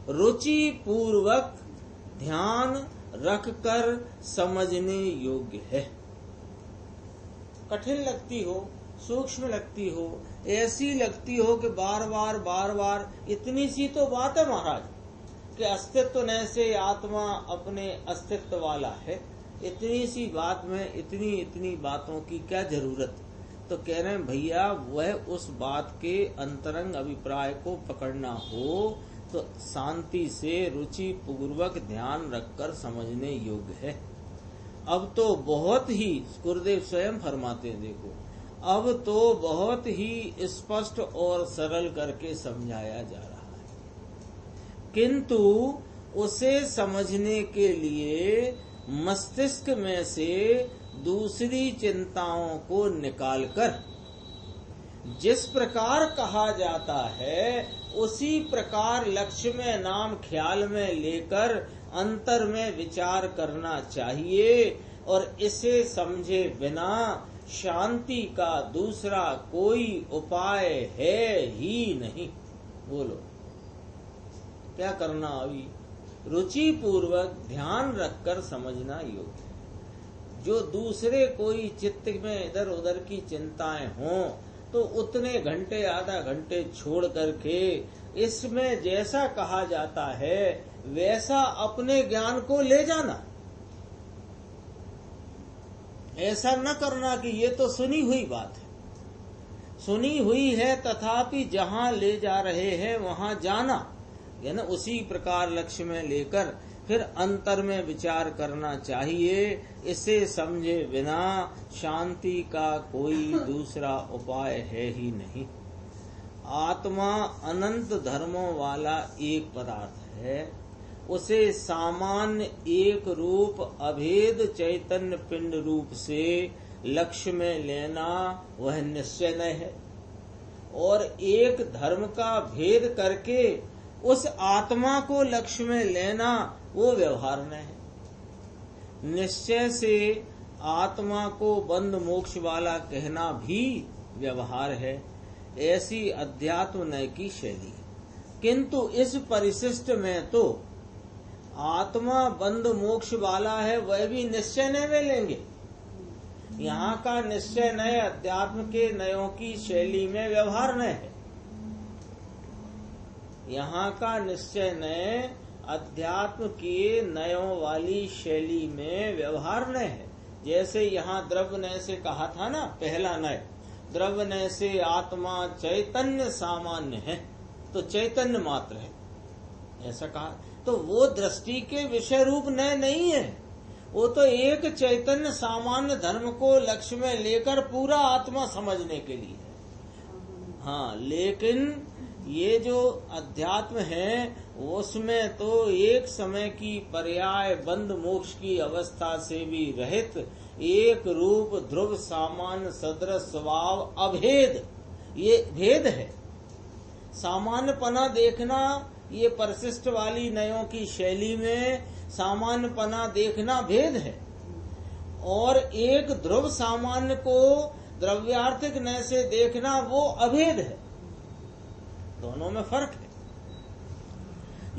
रुचि पूर्वक ध्यान रखकर समझने योग्य है। कठिन लगती हो, सूक्ष्म लगती हो, ऐसी लगती हो कि बार बार इतनी सी तो बात है महाराज कि अस्तित्व न से आत्मा अपने अस्तित्व वाला है, इतनी सी बात में इतनी बातों की क्या जरूरत। तो कह रहे हैं भैया, वह उस बात के अंतरंग अभिप्राय को पकड़ना हो तो शांति से रुचि पूर्वक ध्यान रखकर समझने योग्य है। अब तो बहुत ही गुरुदेव स्वयं फरमाते हैं, देखो अब तो बहुत ही स्पष्ट और सरल करके समझाया जा रहा है, किंतु उसे समझने के लिए मस्तिष्क में से दूसरी चिंताओं को निकालकर जिस प्रकार कहा जाता है उसी प्रकार लक्ष्य में नाम ख्याल में लेकर अंतर में विचार करना चाहिए, और इसे समझे बिना शांति का दूसरा कोई उपाय है ही नहीं। बोलो क्या करना? अभी रुचि पूर्वक ध्यान रखकर समझना योग्य। जो दूसरे कोई चित्त में इधर उधर की चिंताएं हों तो उतने घंटे आधा घंटे छोड़ करके इसमें जैसा कहा जाता है वैसा अपने ज्ञान को ले जाना। ऐसा न करना कि ये तो सुनी हुई बात है, सुनी हुई है तथापि जहाँ ले जा रहे हैं वहाँ जाना। ना उसी प्रकार लक्ष्य में लेकर फिर अंतर में विचार करना चाहिए। इसे समझे बिना शांति का कोई दूसरा उपाय है ही नहीं। आत्मा अनंत धर्मों वाला एक पदार्थ है। उसे सामान्य एक रूप अभेद चैतन्य पिंड रूप से लक्ष्य में लेना वह निश्चय है, और एक धर्म का भेद करके उस आत्मा को लक्ष्य में लेना वो व्यवहार न है। निश्चय से आत्मा को बंध मोक्ष वाला कहना भी व्यवहार है। ऐसी अध्यात्म नय की शैली है। किंतु इस परिशिष्ट में तो आत्मा बंध मोक्ष वाला है, वह भी निश्चय नय में लेंगे। यहाँ का निश्चय नय अध्यात्म के नयों की शैली में व्यवहार न है। यहाँ का निश्चय नय अध्यात्म के नयों वाली शैली में व्यवहार न है। जैसे यहाँ द्रव्य नय से कहा था ना, पहला नय द्रव्य नय से आत्मा चैतन्य सामान्य है, तो चैतन्य मात्र है ऐसा कहा। तो वो दृष्टि के विषय रूप नय नहीं है, वो तो एक चैतन्य सामान्य धर्म को लक्ष्य में लेकर पूरा आत्मा समझने के लिए है। हाँ, लेकिन ये जो अध्यात्म है उसमें तो एक समय की पर्याय बंध मोक्ष की अवस्था से भी रहित एक रूप ध्रुव सामान्य सदृश स्वभाव अभेद, ये भेद है। सामान्यपना देखना, ये परिशिष्ट वाली नयों की शैली में सामान्यपना देखना भेद है, और एक ध्रुव सामान्य को द्रव्यार्थिक नय से देखना वो अभेद है। दोनों में फर्क है।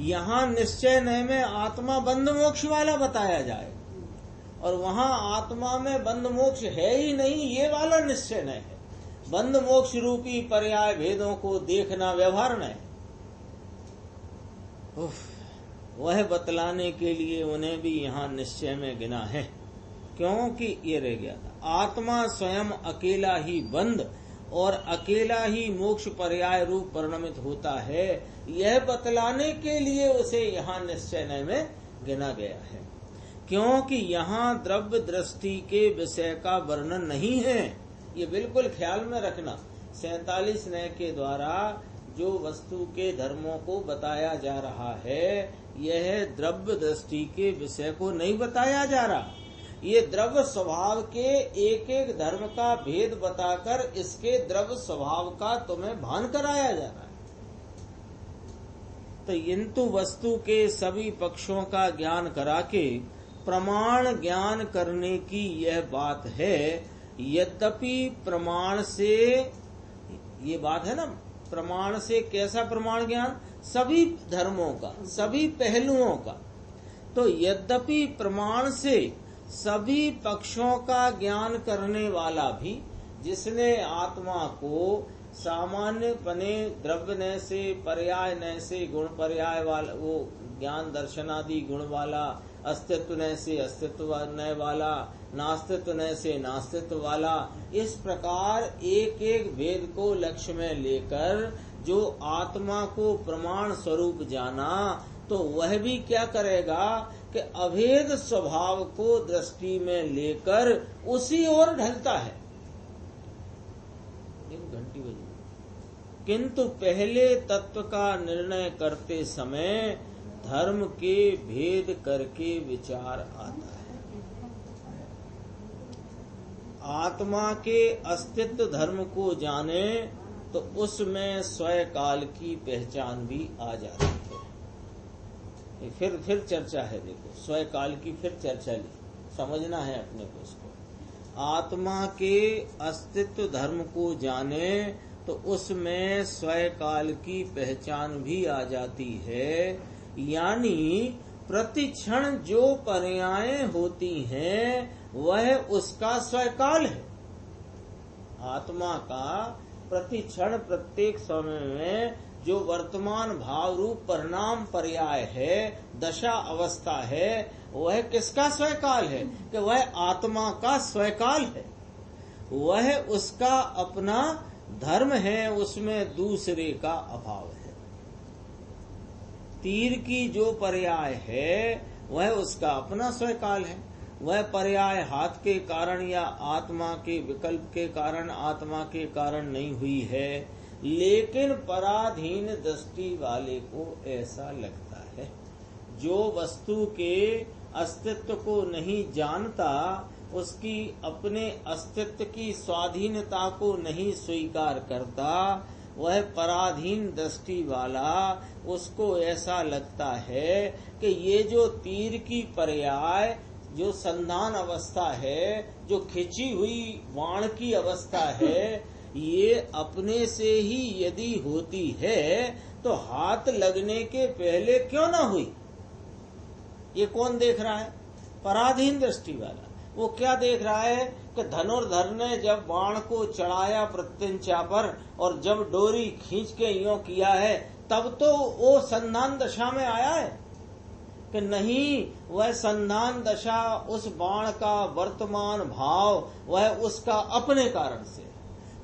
यहाँ निश्चय नय में आत्मा बंध मोक्ष वाला बताया जाए, और वहाँ आत्मा में बंध मोक्ष है ही नहीं, ये वाला निश्चय नय है। बंध मोक्ष रूपी पर्याय भेदों को देखना व्यवहार नय। वह बतलाने के लिए उन्हें भी यहाँ निश्चय में गिना है, क्योंकि ये रह गया था आत्मा स्वयं अकेला ही बंध और अकेला ही मोक्ष पर्याय रूप परिणमित होता है। यह बतलाने के लिए उसे यहाँ निश्चय में गिना गया है, क्योंकि यहाँ द्रव्य दृष्टि के विषय का वर्णन नहीं है। ये बिल्कुल ख्याल में रखना। 47 नय के द्वारा जो वस्तु के धर्मों को बताया जा रहा है, यह द्रव्य दृष्टि के विषय को नहीं बताया जा रहा। ये द्रव्य स्वभाव के एक एक धर्म का भेद बताकर इसके द्रव्य स्वभाव का तुम्हें भान कराया जा रहा है। तो इंतु वस्तु के सभी पक्षों का ज्ञान करा के प्रमाण ज्ञान करने की यह बात है। यद्यपि प्रमाण से, ये बात है ना, प्रमाण से कैसा प्रमाण ज्ञान? सभी धर्मों का, सभी पहलुओं का। तो यद्यपि प्रमाण से सभी पक्षों का ज्ञान करने वाला भी, जिसने आत्मा को सामान्य पने द्रव्य नय से, पर्याय नय से, गुण पर्याय वाला, वो ज्ञान दर्शनादि गुण वाला, अस्तित्व नय से अस्तित्व नय वाला, नास्तित्व नय से नास्तित्व वाला, इस प्रकार एक एक भेद को लक्ष्य में लेकर जो आत्मा को प्रमाण स्वरूप जाना, तो वह भी क्या करेगा कि अभेद स्वभाव को दृष्टि में लेकर उसी ओर ढलता है। घंटी बजी। किंतु पहले तत्व का निर्णय करते समय धर्म के भेद करके विचार आता है। आत्मा के अस्तित्व धर्म को जाने तो उसमें स्वयं काल की पहचान भी आ जाती है। फिर चर्चा है, देखो स्वयं काल की फिर चर्चा ली, समझना है अपने को इसको। आत्मा के अस्तित्व धर्म को जाने तो उसमें स्वयं काल की पहचान भी आ जाती है, यानी प्रतिक्षण जो पर्याय होती हैं वह उसका स्वकाल है। आत्मा का प्रतिक्षण प्रत्येक समय में जो वर्तमान भाव रूप परिणाम पर्याय है, दशा अवस्था है, वह किसका स्वकाल है? कि वह आत्मा का स्वकाल है। वह उसका अपना धर्म है, उसमें दूसरे का अभाव है। तीर की जो पर्याय है वह उसका अपना स्वकाल है। वह पर्याय हाथ के कारण या आत्मा के विकल्प के कारण, आत्मा के कारण नहीं हुई है, लेकिन पराधीन दृष्टि वाले को ऐसा लगता है। जो वस्तु के अस्तित्व को नहीं जानता, उसकी अपने अस्तित्व की स्वाधीनता को नहीं स्वीकार करता, वह पराधीन दृष्टि वाला, उसको ऐसा लगता है कि ये जो तीर की पर्याय, जो संधान अवस्था है, जो खिंची हुई बाण की अवस्था है, ये अपने से ही यदि होती है तो हाथ लगने के पहले क्यों ना हुई। ये कौन देख रहा है? पराधीन दृष्टि वाला। वो क्या देख रहा है कि धनुर्धर ने जब बाण को चढ़ाया प्रत्यंचा पर और जब डोरी खींच के यूं किया है, तब तो वो संधान दशा में आया है कि नहीं। वह संधान दशा, उस बाण का वर्तमान भाव, वह उसका अपने कारण से।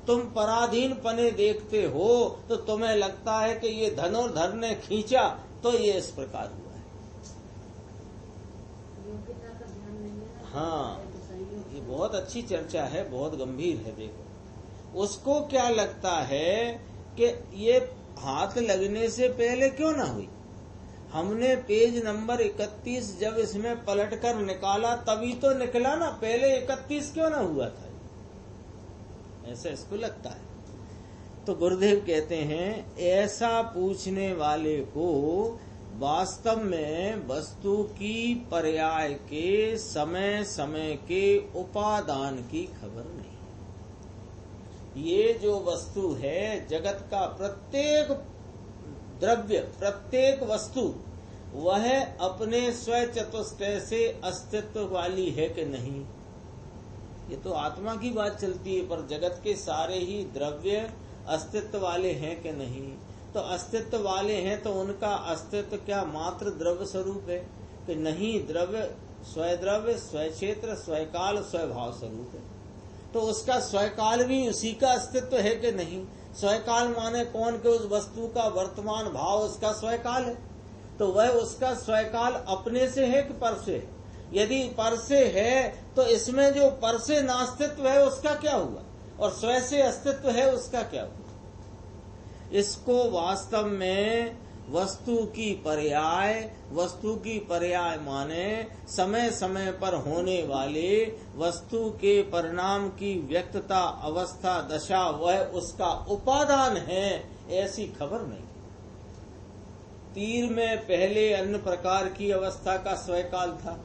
तुम पराधीन पने देखते हो तो तुम्हें लगता है कि ये धनुर्धर ने खींचा तो ये इस प्रकार हुआ है। हाँ, ये बहुत अच्छी चर्चा है, बहुत गंभीर है। देखो, उसको क्या लगता है कि ये हाथ लगने से पहले क्यों ना हुई। हमने पेज नंबर 31 जब इसमें पलटकर निकाला तभी तो निकला ना, पहले 31 क्यों ना हुआ था, ऐसा इसको लगता है। तो गुरुदेव कहते हैं, ऐसा पूछने वाले को वास्तव में वस्तु की पर्याय के समय समय के उपादान की खबर नहीं। ये जो वस्तु है, जगत का प्रत्येक द्रव्य, प्रत्येक वस्तु, वह अपने स्व चतुष्टय से अस्तित्व वाली है कि नहीं। ये तो आत्मा की बात चलती है, पर जगत के सारे ही द्रव्य अस्तित्व वाले हैं कि नहीं। तो अस्तित्व वाले हैं तो उनका अस्तित्व क्या मात्र द्रव्य स्वरूप है कि नहीं। द्रव्य स्वक्षेत्र, स्वकाल, स्वभाव स्वरूप है। तो उसका स्वकाल भी उसी का अस्तित्व है कि नहीं। स्वकाल माने कौन के उस वस्तु का वर्तमान भाव उसका स्वकाल है। तो वह उसका स्वकाल अपने से है कि पर से है। यदि पर से है तो इसमें जो पर से नास्तित्व है उसका क्या हुआ, और स्व से अस्तित्व है उसका क्या हुआ। इसको वास्तव में वस्तु की पर्याय माने समय समय पर होने वाले वस्तु के परिणाम की व्यक्तता, अवस्था, दशा, वह उसका उपादान है, ऐसी खबर नहीं। तीर में पहले अन्य प्रकार की अवस्था का स्वकाल था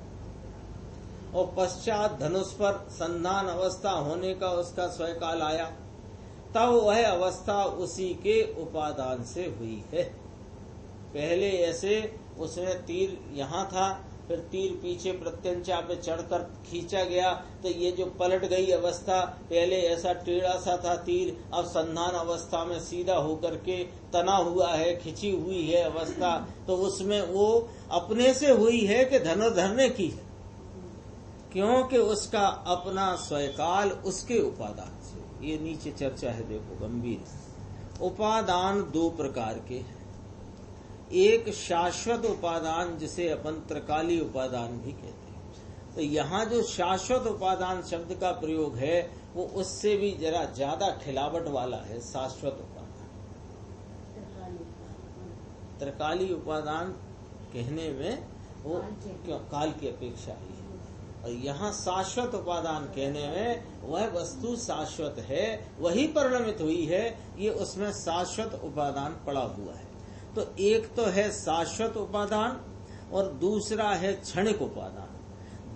और पश्चात धनुष पर संधान अवस्था होने का उसका स्वकाल आया, तब वह अवस्था उसी के उपादान से हुई है। पहले ऐसे उसमें तीर यहाँ था, फिर तीर पीछे प्रत्यंचा पे चढ़कर खींचा गया, तो ये जो पलट गई अवस्था, पहले ऐसा टेढ़ा सा था तीर, अब संधान अवस्था में सीधा होकर के तना हुआ है, खिंची हुई है अवस्था। तो उसमें वो अपने से हुई है कि धनुर्धर ने की है, क्योंकि उसका अपना स्वकाल उसके उपादान से। ये नीचे चर्चा है, देखो गंभीर। उपादान दो प्रकार के हैं। एक शाश्वत उपादान जिसे अपन त्रिकाली उपादान भी कहते हैं। तो यहाँ जो शाश्वत उपादान शब्द का प्रयोग है वो उससे भी जरा ज्यादा खिलावट वाला है। शाश्वत उपादान, त्रिकाली उपादान कहने में वो क्यों काल की अपेक्षा ही है, और यहाँ शाश्वत उपादान कहने में वह वस्तु शाश्वत है, वही परिणमित हुई है, ये उसमें शाश्वत उपादान पड़ा हुआ है। तो एक तो है शाश्वत उपादान और दूसरा है क्षणिक उपादान।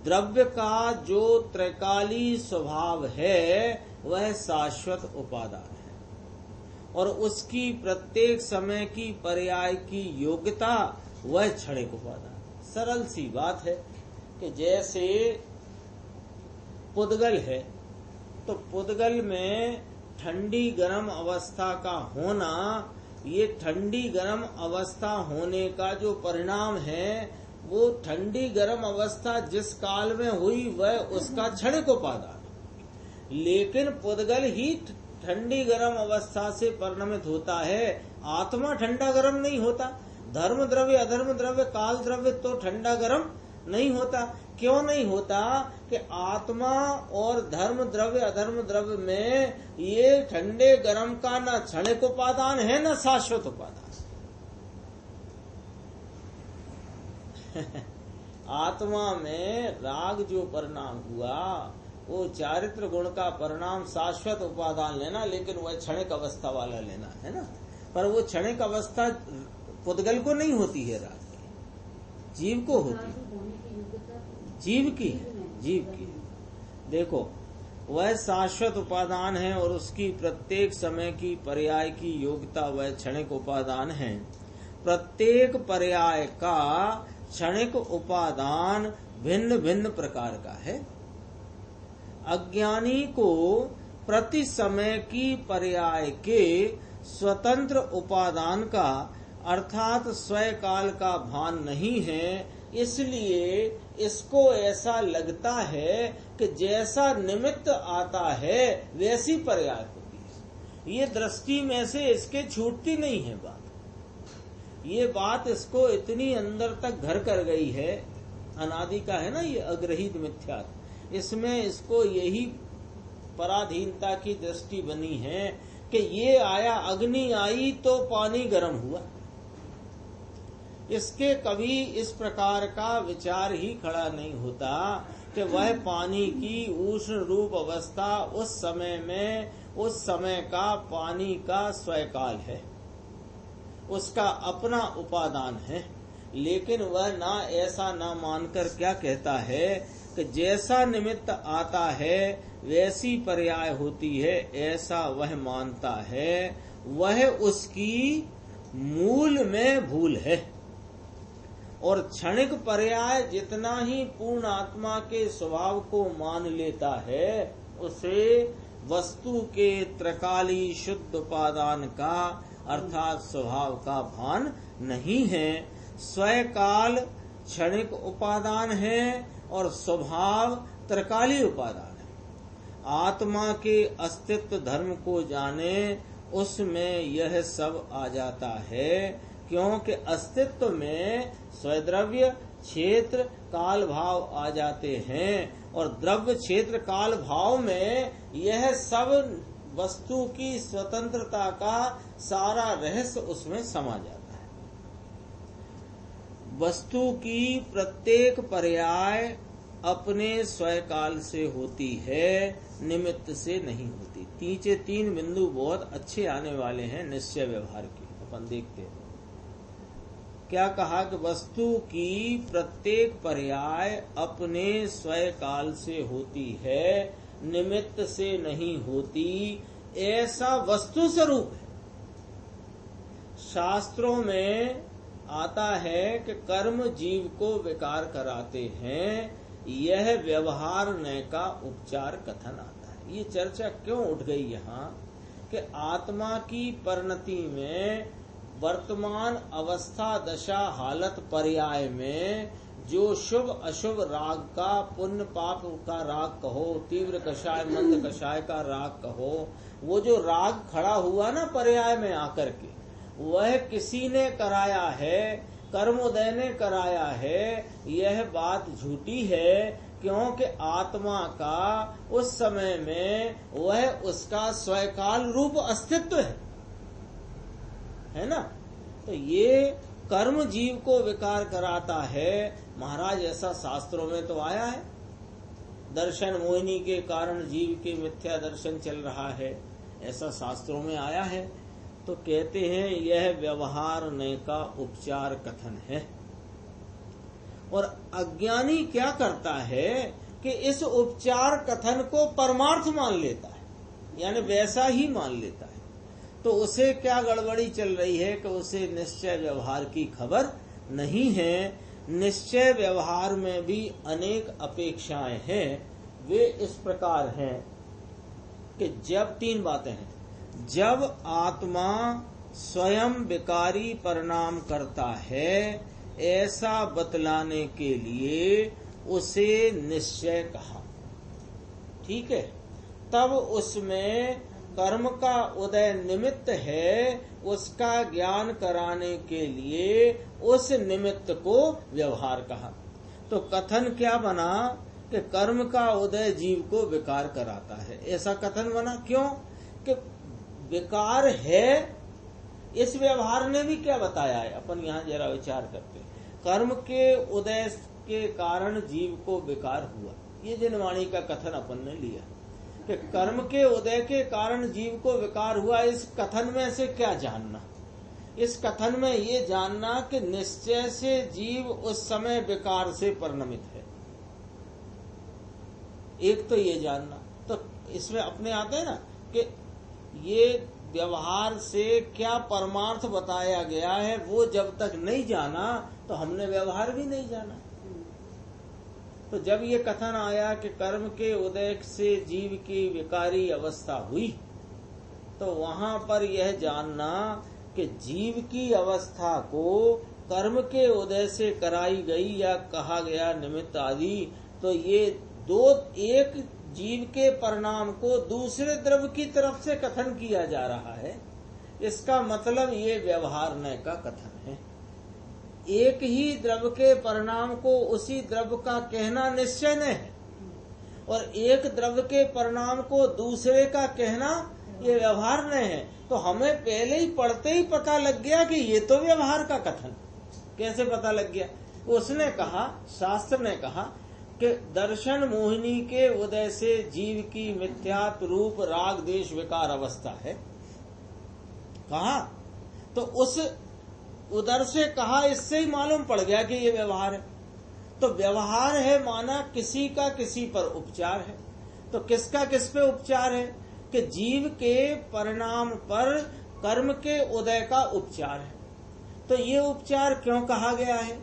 द्रव्य का जो त्रैकाली स्वभाव है वह शाश्वत उपादान है, और उसकी प्रत्येक समय की पर्याय की योग्यता वह क्षणिक उपादान। सरल सी बात है कि जैसे पुद्गल है, तो पुद्गल में ठंडी गर्म अवस्था का होना, ये ठंडी गर्म अवस्था होने का जो परिणाम है, वो ठंडी गर्म अवस्था जिस काल में हुई वह उसका क्षणिक उपादान। लेकिन पुद्गल ही ठंडी गर्म अवस्था से परिणमित होता है, आत्मा ठंडा गर्म नहीं होता। धर्म द्रव्य अधर्म द्रव्य काल द्रव्य तो ठंडा गर्म नहीं होता। क्यों नहीं होता? कि आत्मा और धर्म द्रव्य अधर्म द्रव्य में ये ठंडे गर्म का न क्षणिक उपादान है न शाश्वत उपादान। आत्मा में राग जो परिणाम हुआ वो चारित्र गुण का परिणाम शाश्वत उपादान लेना, लेकिन वह क्षणिक अवस्था वाला लेना है ना। पर वो क्षणिक अवस्था पुद्गल को नहीं होती है, राग की जीव को होती है, जीव की। देखो वह शाश्वत उपादान है और उसकी प्रत्येक समय की पर्याय की योग्यता वह क्षणिक उपादान है। प्रत्येक पर्याय का क्षणिक उपादान भिन्न भिन्न प्रकार का है। अज्ञानी को प्रति समय की पर्याय के स्वतंत्र उपादान का अर्थात स्वय काल का भान नहीं है, इसलिए इसको ऐसा लगता है कि जैसा निमित्त आता है वैसी पर्याय होती है। ये दृष्टि में से इसके छूटती नहीं है बात। ये बात इसको इतनी अंदर तक घर कर गई है, अनादि का है ना ये अग्रहित मिथ्या, इसमें इसको यही पराधीनता की दृष्टि बनी है कि ये आया, अग्नि आई तो पानी गर्म हुआ। इसके कभी इस प्रकार का विचार ही खड़ा नहीं होता कि वह पानी की उष्ण रूप अवस्था उस समय में उस समय का पानी का स्वयकाल है, उसका अपना उपादान है। लेकिन वह ना ऐसा ना मानकर क्या कहता है कि जैसा निमित्त आता है वैसी पर्याय होती है, ऐसा वह मानता है। वह उसकी मूल में भूल है। और क्षणिक पर्याय जितना ही पूर्ण आत्मा के स्वभाव को मान लेता है, उसे वस्तु के त्रकाली शुद्ध उपादान का अर्थात स्वभाव का भान नहीं है। स्वयकाल क्षणिक उपादान है और स्वभाव त्रकाली उपादान है। आत्मा के अस्तित्व धर्म को जाने उसमें यह सब आ जाता है, क्योंकि अस्तित्व में स्वद्रव्य क्षेत्र काल भाव आ जाते हैं और द्रव्य क्षेत्र काल भाव में यह सब वस्तु की स्वतंत्रता का सारा रहस्य उसमें समा जाता है। वस्तु की प्रत्येक पर्याय अपने स्वकाल से होती है, निमित्त से नहीं होती। तीचे तीन बिंदु बहुत अच्छे आने वाले हैं निश्चय व्यवहार के, अपन देखते हैं। क्या कहा कि वस्तु की प्रत्येक पर्याय अपने स्वय काल से होती है, निमित्त से नहीं होती, ऐसा वस्तु स्वरूप है। शास्त्रों में आता है कि कर्म जीव को विकार कराते हैं, यह व्यवहार नय का उपचार कथन आता है। ये चर्चा क्यों उठ गई यहाँ कि आत्मा की परिणति में वर्तमान अवस्था दशा हालत पर्याय में जो शुभ अशुभ राग का, पुण्य पाप का राग कहो, तीव्र कषाय मंद कषाय का राग कहो, वो जो राग खड़ा हुआ ना पर्याय में आकर के, वह किसी ने कराया है, कर्मोदय ने कराया है। यह बात झूठी है, क्योंकि आत्मा का उस समय में वह उसका स्वकाल रूप अस्तित्व है ना। तो ये कर्म जीव को विकार कराता है। महाराज ऐसा शास्त्रों में तो आया है, दर्शन मोहिनी के कारण जीव के मिथ्या दर्शन चल रहा है, ऐसा शास्त्रों में आया है। तो कहते हैं यह व्यवहार नय का उपचार कथन है। और अज्ञानी क्या करता है कि इस उपचार कथन को परमार्थ मान लेता है, यानी वैसा ही मान लेता है। तो उसे क्या गड़बड़ी चल रही है कि उसे निश्चय व्यवहार की खबर नहीं है। निश्चय व्यवहार में भी अनेक अपेक्षाएं हैं। वे इस प्रकार हैं कि जब तीन बातें हैं, जब आत्मा स्वयं विकारी परिणाम करता है, ऐसा बतलाने के लिए उसे निश्चय कहा, ठीक है। तब उसमें कर्म का उदय निमित्त है, उसका ज्ञान कराने के लिए उस निमित्त को व्यवहार कहा। तो कथन क्या बना कि कर्म का उदय जीव को विकार कराता है, ऐसा कथन बना। क्यों कि विकार है। इस व्यवहार ने भी क्या बताया है, अपन यहाँ जरा विचार करते हैं। कर्म के उदय के कारण जीव को विकार हुआ, ये जिनवाणी का कथन अपन ने लिया कि कर्म के उदय के कारण जीव को विकार हुआ। इस कथन में से क्या जानना? इस कथन में ये जानना कि निश्चय से जीव उस समय विकार से परिणमित है। एक तो ये जानना। तो इसमें अपने आते हैं ना कि ये व्यवहार से क्या परमार्थ बताया गया है, वो जब तक नहीं जाना तो हमने व्यवहार भी नहीं जाना। तो जब ये कथन आया कि कर्म के उदय से जीव की विकारी अवस्था हुई, तो वहां पर यह जानना कि जीव की अवस्था को कर्म के उदय से कराई गई या कहा गया निमित्त आदि, तो ये दो, एक जीव के परिणाम को दूसरे द्रव्य की तरफ से कथन किया जा रहा है। इसका मतलब ये व्यवहार न का कथन है। एक ही द्रव्य के परिणाम को उसी द्रव्य का कहना निश्चय न है, और एक द्रव्य के परिणाम को दूसरे का कहना ये व्यवहार न है। तो हमें पहले ही पढ़ते ही पता लग गया कि ये तो व्यवहार का कथन। कैसे पता लग गया? उसने कहा, शास्त्र ने कहा कि दर्शन मोहिनी के उदय से जीव की मिथ्यात्व रूप राग देश विकार अवस्था है। कहा तो उस उधर से कहा, इससे ही मालूम पड़ गया कि ये व्यवहार है। तो व्यवहार है माना किसी का किसी पर उपचार है। तो किसका किस पे उपचार है? कि जीव के परिणाम पर कर्म के उदय का उपचार है। तो ये उपचार क्यों कहा गया है?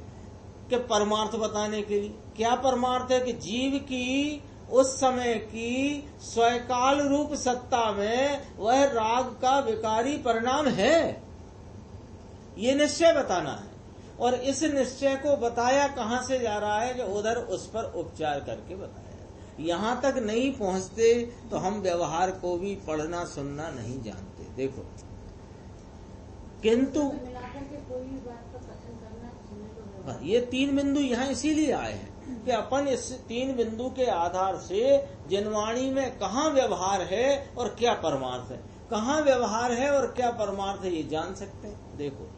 कि परमार्थ बताने के लिए। क्या परमार्थ है? कि जीव की उस समय की स्वकाल रूप सत्ता में वह राग का विकारी परिणाम है, ये निश्चय बताना है। और इस निश्चय को बताया कहाँ से जा रहा है? कि उधर उस पर उपचार करके बताया। यहाँ तक नहीं पहुँचते तो हम व्यवहार को भी पढ़ना सुनना नहीं जानते। देखो, किंतु मिलाकर के कोई भी बात का कथन करना, ये तीन बिंदु यहाँ इसीलिए आए हैं कि अपन इस तीन बिंदु के आधार से जिनवाणी में कहाँ व्यवहार है और क्या परमार्थ है, कहाँ व्यवहार है और क्या परमार्थ है, ये जान सकते हैं। देखो,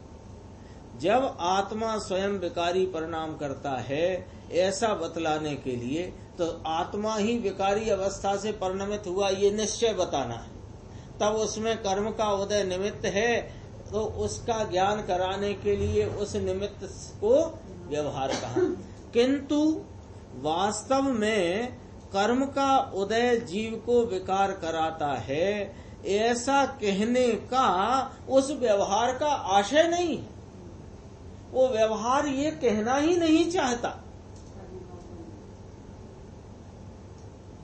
जब आत्मा स्वयं विकारी परिणाम करता है ऐसा बतलाने के लिए, तो आत्मा ही विकारी अवस्था से परिणमित हुआ ये निश्चय बताना है। तब उसमें कर्म का उदय निमित्त है, तो उसका ज्ञान कराने के लिए उस निमित्त को व्यवहार कहा। किंतु वास्तव में कर्म का उदय जीव को विकार कराता है, ऐसा कहने का उस व्यवहार का आशय नहीं है। वो व्यवहार ये कहना ही नहीं चाहता।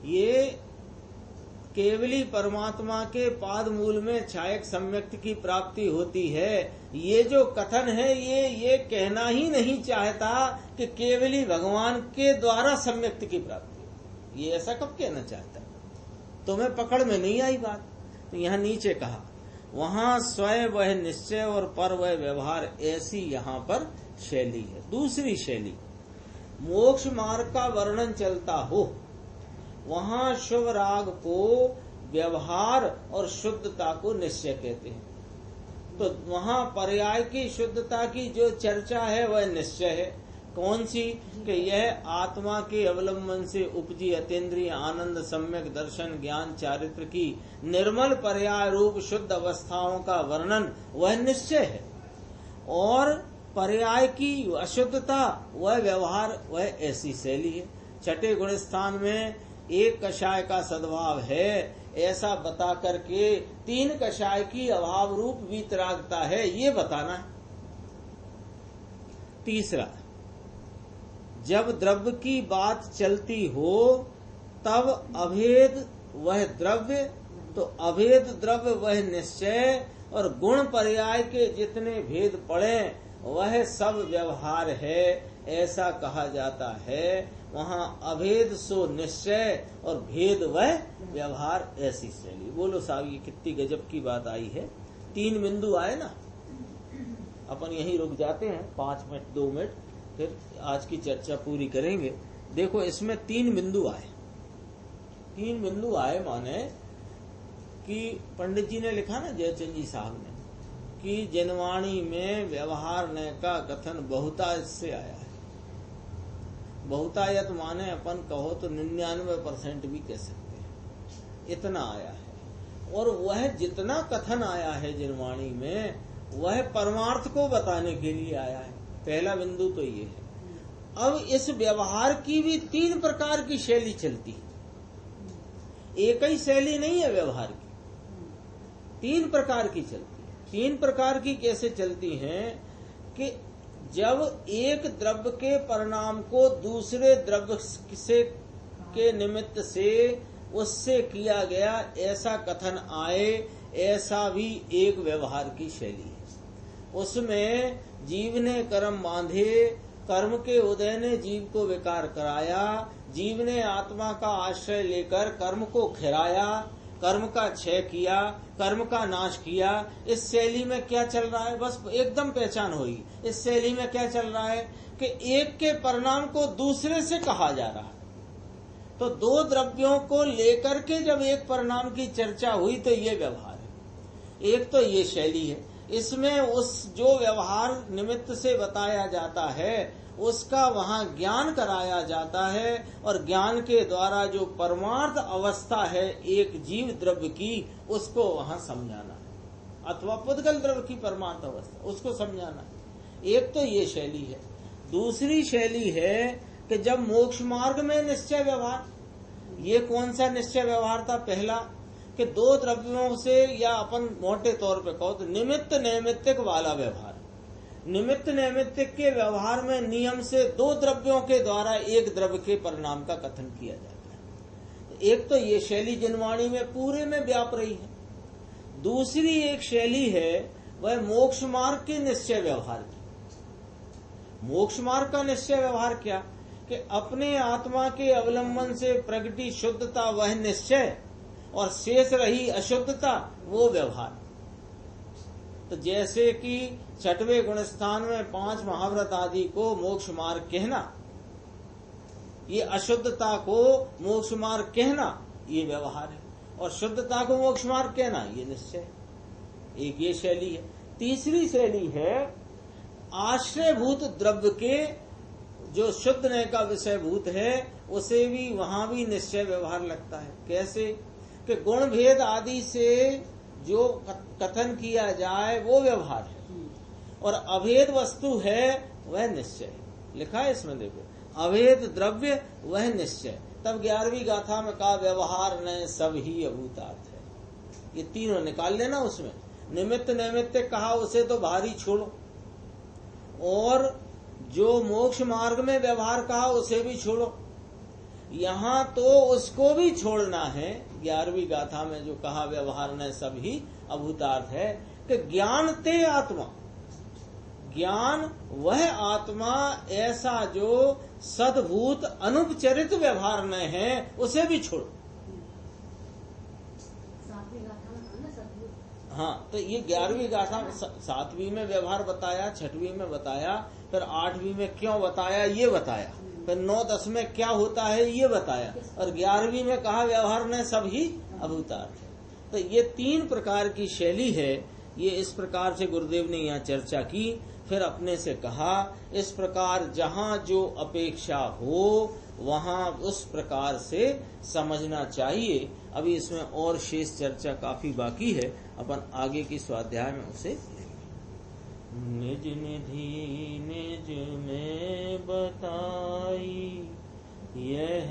ये केवली परमात्मा के पाद मूल में छायक सम्यक्त की प्राप्ति होती है। ये जो कथन है ये कहना ही नहीं चाहता कि केवली भगवान के द्वारा सम्यक्त की प्राप्ति। ये ऐसा कब कहना चाहता? तुम्हें पकड़ में नहीं आई बात। तो यहाँ नीचे कहा, वहां स्वयं वह निश्चय और पर वह व्यवहार, ऐसी यहाँ पर शैली है। दूसरी शैली, मोक्ष मार्ग का वर्णन चलता हो, वहां शुभ राग को व्यवहार और शुद्धता को निश्चय कहते हैं। तो वहां पर्याय की शुद्धता की जो चर्चा है वह निश्चय है। कौन सी? कि यह आत्मा के अवलंबन से उपजी अतीन्द्रिय आनंद, सम्यक दर्शन, ज्ञान, चारित्र की निर्मल पर्याय रूप शुद्ध अवस्थाओं का वर्णन वह निश्चय है। और पर्याय की अशुद्धता वह व्यवहार, वह ऐसी शैली है। छठे गुण स्थान में एक कषाय का सद्भाव है ऐसा बता करके तीन कषाय की अभाव रूप वीतरागता है, ये बताना है। तीसरा, जब द्रव्य की बात चलती हो तब अभेद वह द्रव्य, तो अभेद द्रव्य वह निश्चय, और गुण पर्याय के जितने भेद पड़े वह सब व्यवहार है, ऐसा कहा जाता है। वहाँ अभेद सो निश्चय और भेद वह व्यवहार, ऐसी शैली। बोलो साहब, ये कितनी गजब की बात आई है। 3 बिंदु आए ना, अपन यहीं रुक जाते हैं 5 मिनट 2 मिनट, फिर आज की चर्चा पूरी करेंगे। देखो इसमें 3 बिंदु आए। 3 बिंदु आए माने कि पंडित जी ने लिखा ना, जयचंद जी साहब ने, कि जनवाणी में व्यवहार ने का कथन बहुतायत से आया है। बहुतायत माने अपन कहो तो 99% भी कह सकते हैं, इतना आया है। और वह जितना कथन आया है जनवाणी में, वह परमार्थ को बताने के लिए आया है। पहला बिंदु तो ये है। अब इस व्यवहार की भी 3 प्रकार की शैली चलती है, एक ही शैली नहीं है व्यवहार की, 3 प्रकार की चलती है। 3 प्रकार की कैसे चलती हैं कि जब एक द्रव्य के परिणाम को दूसरे द्रव्य से के निमित्त से उससे किया गया ऐसा कथन आए, ऐसा भी एक व्यवहार की शैली है। उसमें जीव ने कर्म बांधे, कर्म के उदय ने जीव को विकार कराया, जीव ने आत्मा का आश्रय लेकर कर्म को खिराया, कर्म का क्षय किया, कर्म का नाश किया। इस शैली में क्या चल रहा है, बस एकदम पहचान होगी। इस शैली में क्या चल रहा है कि एक के परिणाम को दूसरे से कहा जा रहा है। तो 2 द्रव्यों को लेकर के जब एक परिणाम की चर्चा हुई तो ये व्यवहार है। एक तो ये शैली है, इसमें उस जो व्यवहार निमित्त से बताया जाता है उसका वहाँ ज्ञान कराया जाता है, और ज्ञान के द्वारा जो परमार्थ अवस्था है एक जीव द्रव्य की, उसको वहाँ समझाना है, अथवा पुद्गल द्रव्य की परमार्थ अवस्था उसको समझाना है। एक तो ये शैली है। दूसरी शैली है कि जब मोक्ष मार्ग में निश्चय व्यवहार, ये कौन सा निश्चय व्यवहार था? पहला कि 2 द्रव्यों से, या अपन मोटे तौर पे कहो तो निमित्त नैमित्तिक वाला व्यवहार। निमित्त नैमित्तिक के व्यवहार में नियम से 2 द्रव्यों के द्वारा एक द्रव्य के परिणाम का कथन किया जाता है। एक तो ये शैली जनवाणी में पूरे में व्याप रही है। दूसरी एक शैली है वह मोक्ष मार्ग के निश्चय व्यवहार की। मोक्ष मार्ग का निश्चय व्यवहार क्या कि अपने आत्मा के अवलंबन से प्रगति शुद्धता वह निश्चय, और शेष रही अशुद्धता वो व्यवहार। तो जैसे कि 6वें गुण स्थान में 5 महाव्रत आदि को मोक्ष मार्ग कहना, ये अशुद्धता को मोक्ष मार्ग कहना ये व्यवहार है, और शुद्धता को मोक्ष मार्ग कहना ये निश्चय। एक ये शैली है। तीसरी शैली है आश्रयभूत द्रव्य के जो शुद्ध नय का विषयभूत है उसे भी वहां भी निश्चय व्यवहार लगता है। कैसे कि गुण भेद आदि से जो कथन किया जाए वो व्यवहार है, और अभेद वस्तु है वह निश्चय। लिखा है इसमें देखो, अभेद द्रव्य वह निश्चय। तब 11वीं गाथा में कहा व्यवहार न सब ही अभूतार्थ है। ये तीनों निकाल लेना। उसमें निमित्त नैमित्तिक कहा उसे तो भारी छोड़ो, और जो मोक्ष मार्ग में व्यवहार कहा उसे भी छोड़ो। यहाँ तो उसको भी छोड़ना है। 11वीं गाथा में जो कहा व्यवहार न सब ही अभूतार्थ है कि ज्ञान ते आत्मा, ज्ञान वह आत्मा ऐसा जो सद्भूत अनुपचरित व्यवहार में है उसे भी छोड़ो। हाँ, तो ये 11वीं गाथा में 7वीं में व्यवहार बताया, 6वीं में बताया, फिर 8वीं में क्यों बताया ये बताया, फिर 9-10 में क्या होता है ये बताया, और 11वीं में कहा व्यवहार ने सब ही अभूतार्थ है। तो ये 3 प्रकार की शैली है। ये इस प्रकार से गुरुदेव ने यहाँ चर्चा की। फिर अपने से कहा इस प्रकार जहाँ जो अपेक्षा हो वहाँ उस प्रकार से समझना चाहिए। अभी इसमें और शेष चर्चा काफी बाकी है, अपन आगे की स्वाध्याय में उसे निज निधि निज में बताई, यह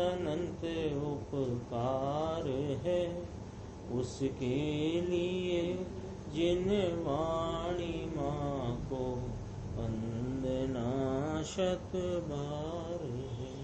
अनंत उपकार है उसके लिए जिन वाणी माँ को वंदना शत बार है।